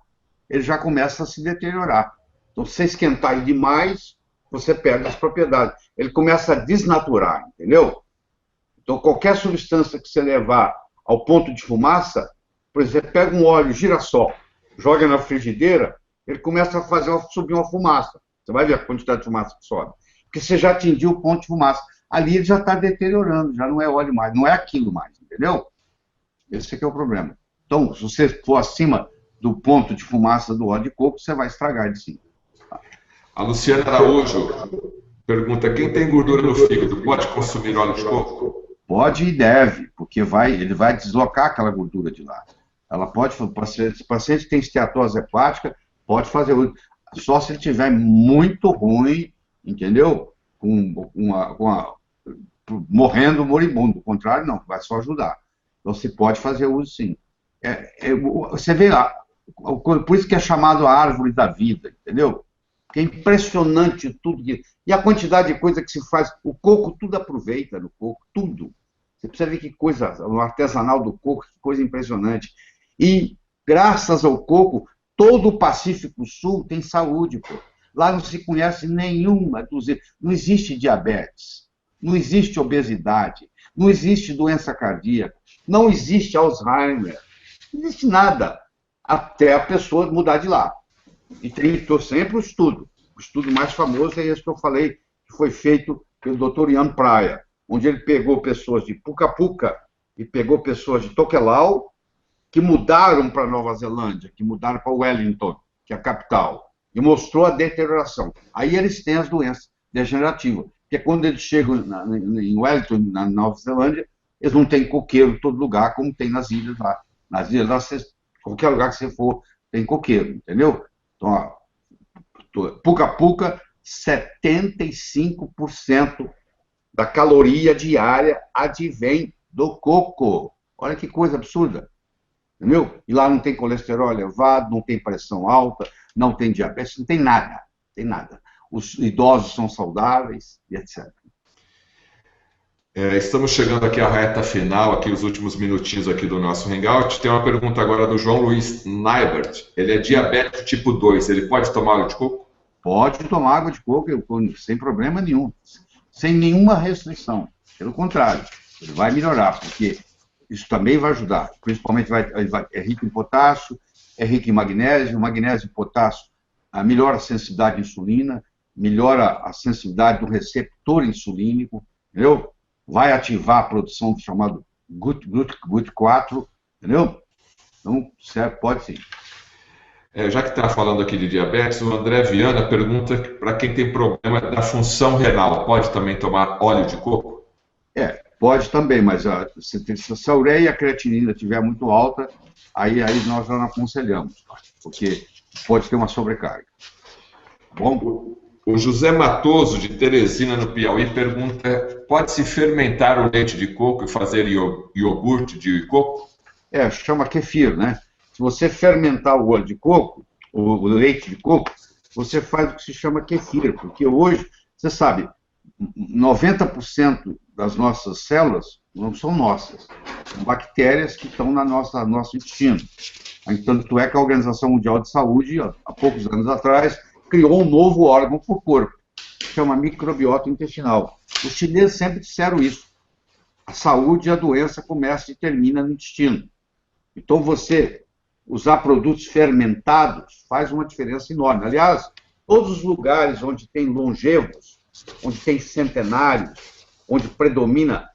S2: ele já começa a se deteriorar. Então, se você esquentar ele demais, você perde as propriedades. Ele começa a desnaturar, entendeu? Então, qualquer substância que você levar ao ponto de fumaça, por exemplo, pega um óleo girassol, joga na frigideira, ele começa a subir uma fumaça. Você vai ver a quantidade de fumaça que sobe. Porque você já atingiu o ponto de fumaça. ali ele já está deteriorando, já não é óleo mais, não é aquilo mais, entendeu? Esse aqui é o problema. Então, se você for acima do ponto de fumaça do óleo de coco, você vai estragar ele sim.
S1: A Luciana Araújo pergunta, quem tem gordura no fígado pode consumir óleo de coco?
S2: Pode e deve, porque ele vai deslocar aquela gordura de lá. Ela pode, se o paciente tem esteatose hepática, pode fazer uso, só se ele estiver muito ruim, entendeu? Morrendo moribundo. O contrário, não, vai só ajudar. Então, você pode fazer uso, sim. Você vê lá, por isso que é chamado a árvore da vida, entendeu? Porque é impressionante tudo. E a quantidade de coisa que se faz. O coco, tudo aproveita no coco, tudo. Você precisa ver que coisa, o artesanal do coco, que coisa impressionante. E, graças ao coco, todo o Pacífico Sul tem saúde, pô. Lá não se conhece nenhuma, não existe diabetes, não existe obesidade, não existe doença cardíaca, não existe Alzheimer, não existe nada, até a pessoa mudar de lá. E tem sempre o estudo mais famoso é esse que eu falei, que foi feito pelo Dr. Ian Pryor, onde ele pegou pessoas de Puka Puka e pegou pessoas de Tokelau, que mudaram para Nova Zelândia, que mudaram para Wellington, que é a capital, e mostrou a deterioração. Aí eles têm as doenças degenerativas, porque quando eles chegam em Wellington, na Nova Zelândia, eles não têm coqueiro em todo lugar, como tem nas ilhas lá. Nas ilhas lá, qualquer lugar que você for, tem coqueiro, entendeu? Então, ó, Puka Puka, 75% da caloria diária advém do coco. Olha que coisa absurda. Entendeu? E lá não tem colesterol elevado, não tem pressão alta, não tem diabetes, não tem nada. Tem nada. Os idosos são saudáveis e etc.
S1: Estamos chegando aqui à reta final, aqui os últimos minutinhos aqui do nosso Hangout. Tem uma pergunta agora do João Luiz Naibert. Ele é diabético tipo 2, ele pode tomar água de coco?
S2: Pode tomar água de coco sem problema nenhum, sem nenhuma restrição. Pelo contrário, ele vai melhorar, porque isso também vai ajudar. Principalmente é rico em potássio, é rico em magnésio. Magnésio e potássio melhora a sensibilidade à insulina, melhora a sensibilidade do receptor insulínico, entendeu? Vai ativar a produção do chamado GUT4, entendeu? Então, certo, pode sim.
S1: Já que está falando aqui de diabetes, o André Viana pergunta para quem tem problema da função renal, pode também tomar óleo de coco?
S2: Pode também, mas se a ureia e a creatinina estiver muito alta, aí nós já não aconselhamos, porque pode ter uma sobrecarga. Bom?
S1: O José Matoso, de Teresina, no Piauí, pergunta, pode-se fermentar o leite de coco e fazer iogurte de coco?
S2: Chama kefir, né? Se você fermentar o óleo de coco, o leite de coco, você faz o que se chama kefir, porque hoje, você sabe, 90% das nossas células não são nossas, são bactérias que estão no nosso intestino. Tanto é que a Organização Mundial de Saúde, há poucos anos atrás, criou um novo órgão para o corpo, que chama microbiota intestinal. Os chineses sempre disseram isso. A saúde e a doença começa e termina no intestino. Então, você usar produtos fermentados faz uma diferença enorme. Aliás, todos os lugares onde tem longevos, onde tem centenários, onde predomina,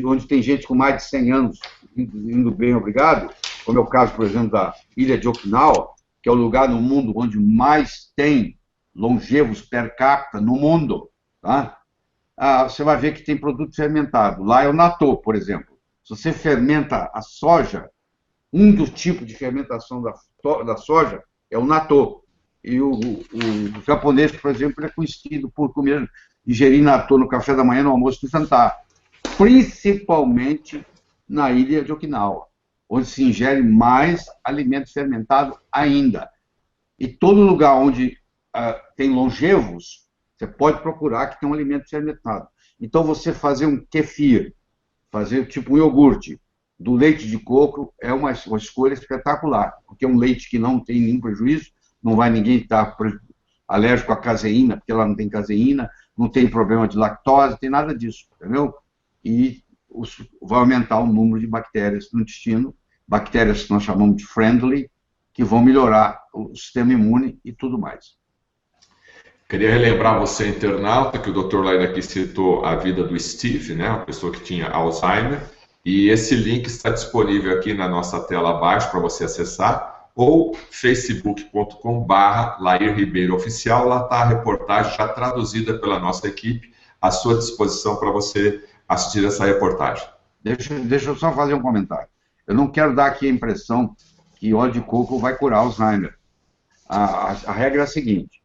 S2: onde tem gente com mais de 100 anos indo bem, obrigado, como é o caso, por exemplo, da ilha de Okinawa, que é o lugar no mundo onde mais tem longevos per capita no mundo, tá? Você vai ver que tem produto fermentado. Lá é o natô, por exemplo. Se você fermenta a soja, um dos tipos de fermentação da soja é o natô. E o japonês, por exemplo, é conhecido por ingerir natô no café da manhã, no almoço e no jantar. Principalmente na ilha de Okinawa, onde se ingere mais alimento fermentado ainda. E todo lugar onde tem longevos, você pode procurar que tem um alimento fermentado. Então, você fazer um kefir, fazer tipo um iogurte do leite de coco é uma escolha espetacular, porque é um leite que não tem nenhum prejuízo, não vai ninguém estar alérgico à caseína, porque ela não tem caseína, não tem problema de lactose, não tem nada disso, entendeu? E vai aumentar o número de bactérias no intestino, bactérias que nós chamamos de friendly, que vão melhorar o sistema imune e tudo mais.
S1: Queria relembrar você, internauta, que o Dr. Lair aqui citou a vida do Steve, né, uma pessoa que tinha Alzheimer, e esse link está disponível aqui na nossa tela abaixo para você acessar, ou facebook.com/, Lair Ribeiro Oficial. Lá está a reportagem já traduzida pela nossa equipe, à sua disposição para você assistir essa reportagem.
S2: Deixa eu só fazer um comentário. Eu não quero dar aqui a impressão que óleo de coco vai curar Alzheimer. A regra é a seguinte: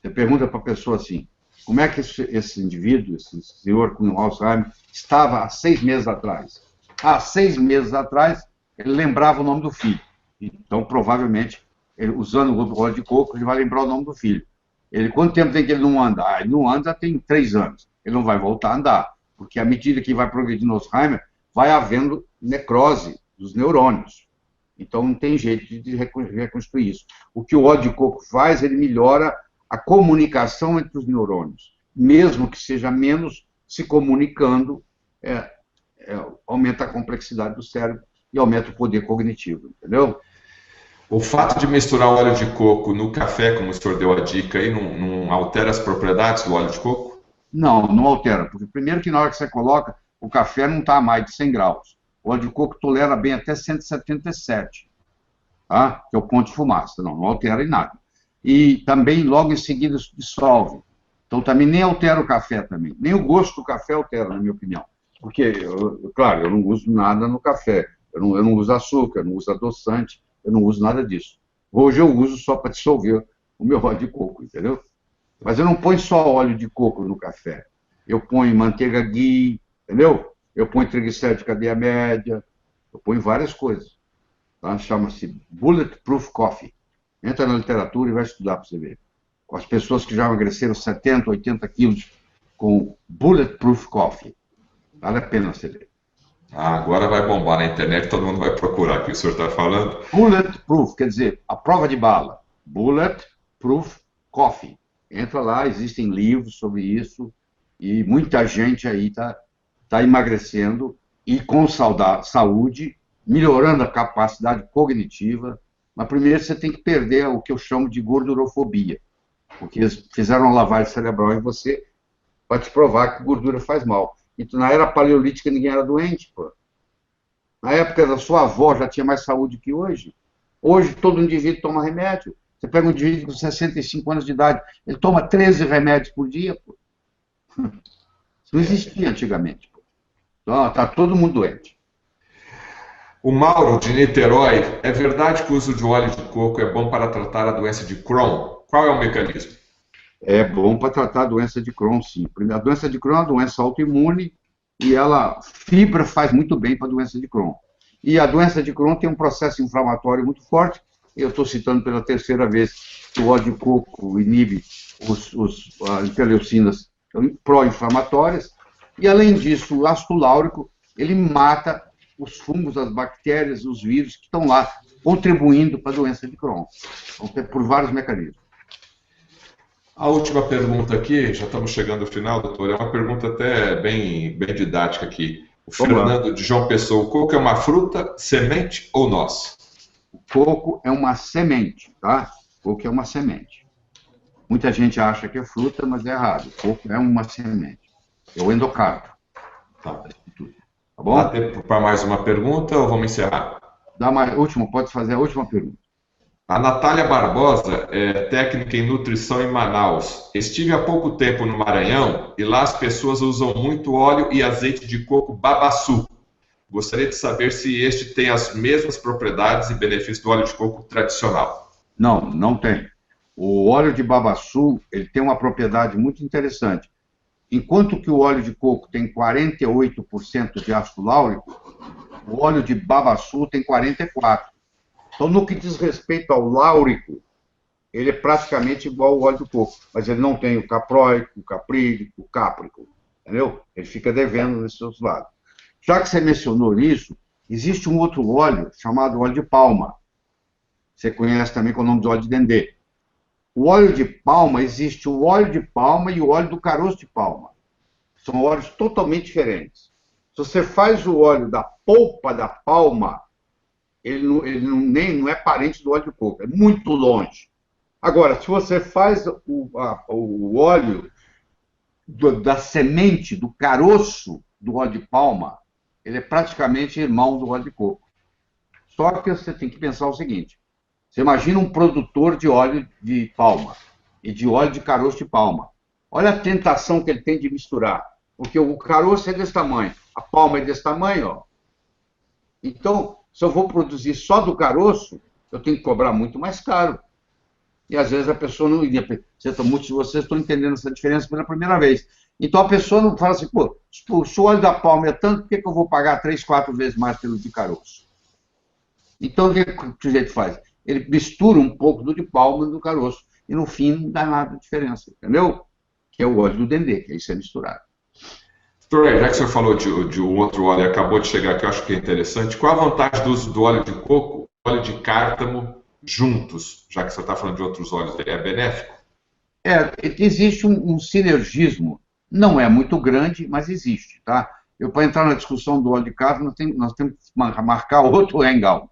S2: você pergunta para a pessoa assim, como é que esse indivíduo, esse senhor com Alzheimer, estava há 6 meses atrás? Há 6 meses atrás, ele lembrava o nome do filho. Então, provavelmente, usando o óleo de coco, ele vai lembrar o nome do filho. Quanto tempo tem que ele não anda? Ele não anda tem 3 anos. Ele não vai voltar a andar, porque à medida que vai progredindo Alzheimer, vai havendo necrose dos neurônios. Então, não tem jeito de reconstruir isso. O que o óleo de coco faz, ele melhora a comunicação entre os neurônios. Mesmo que seja menos se comunicando, aumenta a complexidade do cérebro e aumenta o poder cognitivo, entendeu?
S1: O fato de misturar o óleo de coco no café, como o senhor deu a dica aí, não altera as propriedades do óleo de coco?
S2: Não, não altera. Porque primeiro que na hora que você coloca, o café não está a mais de 100 graus. O óleo de coco tolera bem até 177, tá? Que é o ponto de fumaça. Não altera em nada. E também logo em seguida dissolve. Então também nem altera o café também. Nem o gosto do café altera, na minha opinião. Porque, claro, eu não uso nada no café. Eu não uso açúcar, eu não uso adoçante, eu não uso nada disso. Hoje eu uso só para dissolver o meu óleo de coco, entendeu? Mas eu não ponho só óleo de coco no café. Eu ponho manteiga ghee, entendeu? Eu ponho triglicéridos de cadeia média, eu ponho várias coisas. Tá? Chama-se Bulletproof Coffee. Entra na literatura e vai estudar para você ver. Com as pessoas que já emagreceram 70, 80 quilos com Bulletproof Coffee. Vale a pena você ver.
S1: Agora vai bombar na internet, todo mundo vai procurar o que o senhor está falando.
S2: Bulletproof, quer dizer, a prova de bala. Bulletproof Coffee. Entra lá, existem livros sobre isso, e muita gente aí está emagrecendo e com saúde, melhorando a capacidade cognitiva. Mas primeiro você tem que perder o que eu chamo de gordurofobia, porque eles fizeram uma lavagem cerebral em você para te provar que gordura faz mal. Então, na era paleolítica, ninguém era doente, pô. Na época da sua avó já tinha mais saúde que hoje. Hoje, todo indivíduo toma remédio. Você pega um indivíduo com 65 anos de idade, ele toma 13 remédios por dia, pô. Isso não existia antigamente, pô. Então, está todo mundo doente.
S1: O Mauro, de Niterói, é verdade que o uso de óleo de coco é bom para tratar a doença de Crohn? Qual é o mecanismo?
S2: É bom para tratar a doença de Crohn, sim. A doença de Crohn é uma doença autoimune e fibra faz muito bem para a doença de Crohn. E a doença de Crohn tem um processo inflamatório muito forte. Eu estou citando pela terceira vez que o óleo de coco inibe as interleucinas pró-inflamatórias. E, além disso, o ácido láurico, ele mata os fungos, as bactérias, os vírus que estão lá, contribuindo para a doença de Crohn. Então, por vários mecanismos.
S1: A última pergunta aqui, já estamos chegando ao final, doutor, é uma pergunta até bem didática aqui. O Fernando de João Pessoa, o coco é uma fruta, semente ou noz?
S2: O coco é uma semente, tá? O coco é uma semente. Muita gente acha que é fruta, mas é errado. O coco é uma semente. É o endocarpo.
S1: Tá.
S2: Tá bom?
S1: Dá tempo para mais uma pergunta ou vamos encerrar?
S2: Pode fazer a última pergunta.
S1: A Natália Barbosa é técnica em nutrição em Manaus. Estive há pouco tempo no Maranhão e lá as pessoas usam muito óleo e azeite de coco babaçu. Gostaria de saber se este tem as mesmas propriedades e benefícios do óleo de coco tradicional.
S2: Não, não tem. O óleo de babaçu, ele tem uma propriedade muito interessante. Enquanto que o óleo de coco tem 48% de ácido láurico, o óleo de babaçu tem 44%. Então, no que diz respeito ao láurico, ele é praticamente igual ao óleo de coco, mas ele não tem o capróico, o caprílico, o cáprico, entendeu? Ele fica devendo nesses outros lados. Já que você mencionou isso, existe um outro óleo chamado óleo de palma. Você conhece também com o nome de óleo de dendê. O óleo de palma, existe o óleo de palma e o óleo do caroço de palma. São óleos totalmente diferentes. Se você faz o óleo da polpa da palma, ele não é parente do óleo de coco, é muito longe. Agora, se você faz o óleo da semente, do caroço do óleo de palma, ele é praticamente irmão do óleo de coco. Só que você tem que pensar o seguinte: você imagina um produtor de óleo de palma e de óleo de caroço de palma. Olha a tentação que ele tem de misturar, porque o caroço é desse tamanho, a palma é desse tamanho, ó. Então, se eu vou produzir só do caroço, eu tenho que cobrar muito mais caro. E às vezes a pessoa não iria. Muitos de vocês estão entendendo essa diferença pela primeira vez. Então a pessoa não fala assim, pô, se o óleo da palma é tanto, por que eu vou pagar 3, 4 vezes mais pelo de caroço? Então o que o sujeito faz? Ele mistura um pouco do de palma e do caroço. E no fim não dá nada de diferença, entendeu? Que é o óleo do dendê, que aí isso é misturado.
S1: Doutor, já que o senhor falou de um outro óleo e acabou de chegar aqui, eu acho que é interessante. Qual a vantagem do uso do óleo de coco e óleo de cártamo juntos, já que você está falando de outros óleos? É benéfico?
S2: Existe um sinergismo. Não é muito grande, mas existe, tá? Para entrar na discussão do óleo de cártamo, nós temos que marcar outro hangout.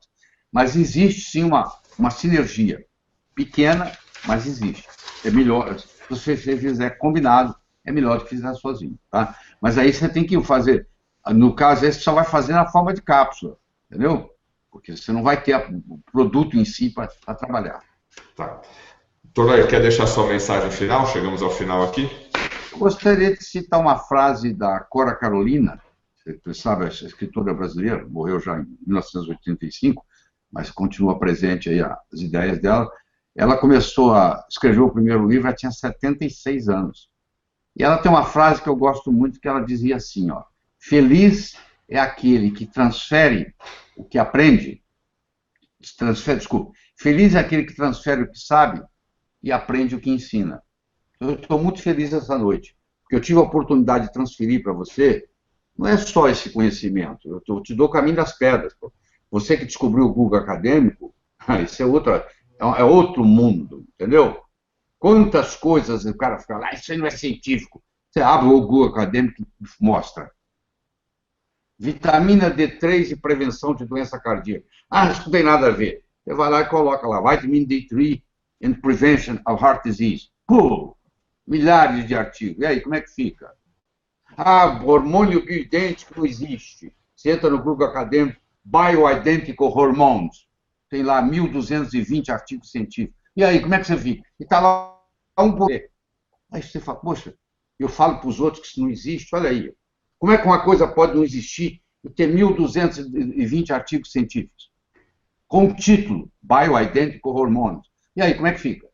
S2: Mas existe sim uma sinergia. Pequena, mas existe. É melhor, se você fizer combinado, é melhor do que fizer sozinho, tá? Mas aí você tem que fazer, no caso, esse só vai fazer na forma de cápsula, entendeu? Porque você não vai ter o produto em si para trabalhar.
S1: Tá. Doutor, quer deixar sua mensagem final? Chegamos ao final aqui.
S2: Eu gostaria de citar uma frase da Cora Carolina, você sabe, essa escritora brasileira, morreu já em 1985, mas continua presente aí as ideias dela. Ela começou a escrever o primeiro livro, ela tinha 76 anos. E ela tem uma frase que eu gosto muito, que ela dizia assim, ó: feliz é aquele que transfere o que aprende, feliz é aquele que transfere o que sabe e aprende o que ensina. Eu estou muito feliz essa noite, porque eu tive a oportunidade de transferir para você, não é só esse conhecimento, eu te dou o caminho das pedras. Pô. Você que descobriu o Google Acadêmico, isso é outro mundo, entendeu? Quantas coisas o cara fica lá, isso aí não é científico. Você abre o Google Acadêmico e mostra. Vitamina D3 e prevenção de doença cardíaca. Ah, isso não tem nada a ver. Você vai lá e coloca lá, Vitamin D3 and Prevention of Heart Disease. Pô, milhares de artigos. E aí, como é que fica? Ah, hormônio bioidêntico não existe. Você entra no Google Acadêmico, Bioidentical Hormones. Tem lá 1.220 artigos científicos. E aí, como é que você fica? E está lá um poder. Aí você fala, poxa, eu falo para os outros que isso não existe, olha aí. Como é que uma coisa pode não existir e ter 1.220 artigos científicos? Com o título, Bioidentical Hormones. E aí, como é que fica?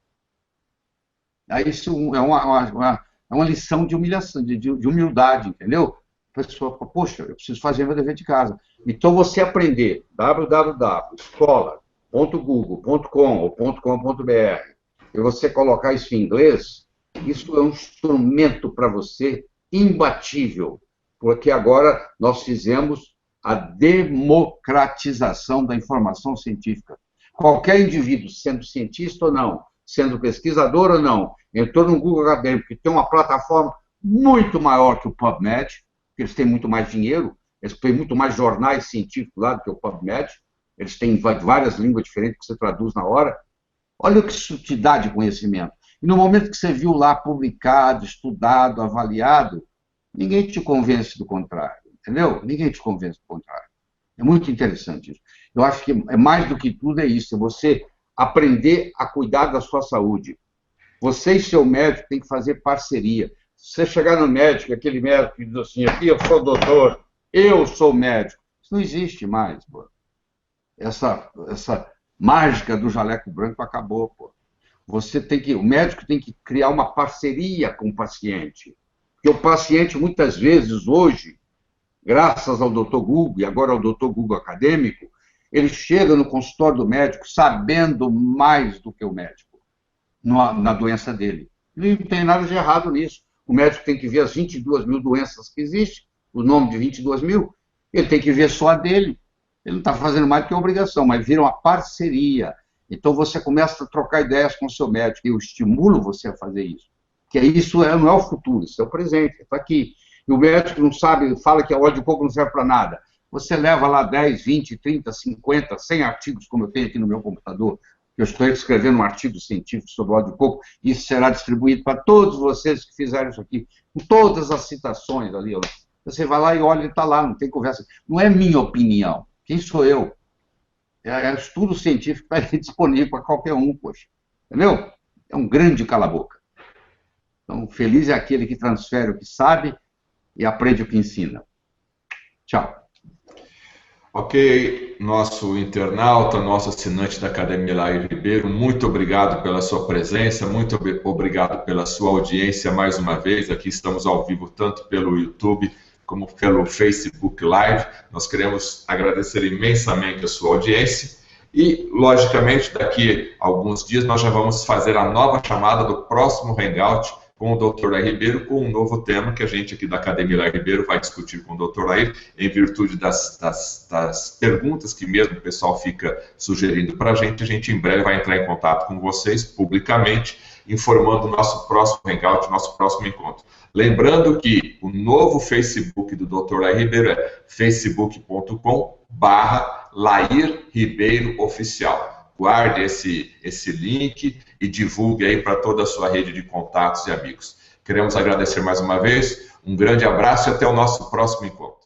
S2: Aí isso é uma lição de humilhação, de humildade, entendeu? A pessoa fala, poxa, eu preciso fazer meu dever de casa. Então, você aprender www.escola.google.com ou .com.br e você colocar isso em inglês, isso é um instrumento para você imbatível, porque agora nós fizemos a democratização da informação científica. Qualquer indivíduo, sendo cientista ou não, sendo pesquisador ou não, entrou no Google Acadêmico, que tem uma plataforma muito maior que o PubMed, porque eles têm muito mais dinheiro, eles têm muito mais jornais científicos lá do que o PubMed, eles têm várias línguas diferentes que você traduz na hora. Olha o que isso te dá de conhecimento. E no momento que você viu lá publicado, estudado, avaliado, ninguém te convence do contrário, entendeu? Ninguém te convence do contrário. É muito interessante isso. Eu acho que é mais do que tudo é isso, é você aprender a cuidar da sua saúde. Você e seu médico têm que fazer parceria. Se você chegar no médico, aquele médico que diz assim, aqui eu sou doutor, eu sou médico. Isso não existe mais, pô. Essa mágica do jaleco branco acabou, pô. O médico tem que criar uma parceria com o paciente. Porque o paciente, muitas vezes, hoje, graças ao Dr. Google e agora ao Dr. Google Acadêmico, ele chega no consultório do médico sabendo mais do que o médico na doença dele. E não tem nada de errado nisso. O médico tem que ver as 22 mil doenças que existem, o nome de 22 mil, ele tem que ver só a dele. Ele não está fazendo mais do que obrigação, mas vira uma parceria. Então você começa a trocar ideias com o seu médico, e eu estimulo você a fazer isso. Porque isso não é o futuro, isso é o presente, está aqui. E o médico não sabe, fala que a óleo de coco não serve para nada. Você leva lá 10, 20, 30, 50, 100 artigos, como eu tenho aqui no meu computador, Eu estou escrevendo um artigo científico sobre óleo de coco, e isso será distribuído para todos vocês que fizeram isso aqui, com todas as citações ali. Você vai lá e olha, está lá, não tem conversa. Não é minha opinião. Quem sou eu? É estudo científico que está disponível para qualquer um, poxa. Entendeu? É um grande cala-boca. Então, feliz é aquele que transfere o que sabe e aprende o que ensina. Tchau.
S1: Ok, nosso internauta, nosso assinante da Academia Lair Ribeiro, muito obrigado pela sua presença, muito obrigado pela sua audiência mais uma vez. Aqui estamos ao vivo tanto pelo YouTube como pelo Facebook Live. Nós queremos agradecer imensamente a sua audiência e, logicamente, daqui a alguns dias nós já vamos fazer a nova chamada do próximo Hangout com o Dr. Lair Ribeiro, com um novo tema que a gente aqui da Academia Lair Ribeiro vai discutir com o Dr. Lair, em virtude das perguntas que mesmo o pessoal fica sugerindo para a gente em breve vai entrar em contato com vocês publicamente, informando o nosso próximo Hangout, nosso próximo encontro. Lembrando que o novo Facebook do Dr. Lair Ribeiro é facebook.com/Lair Ribeiro Oficial. Guarde esse link e divulgue aí para toda a sua rede de contatos e amigos. Queremos agradecer mais uma vez, um grande abraço e até o nosso próximo encontro.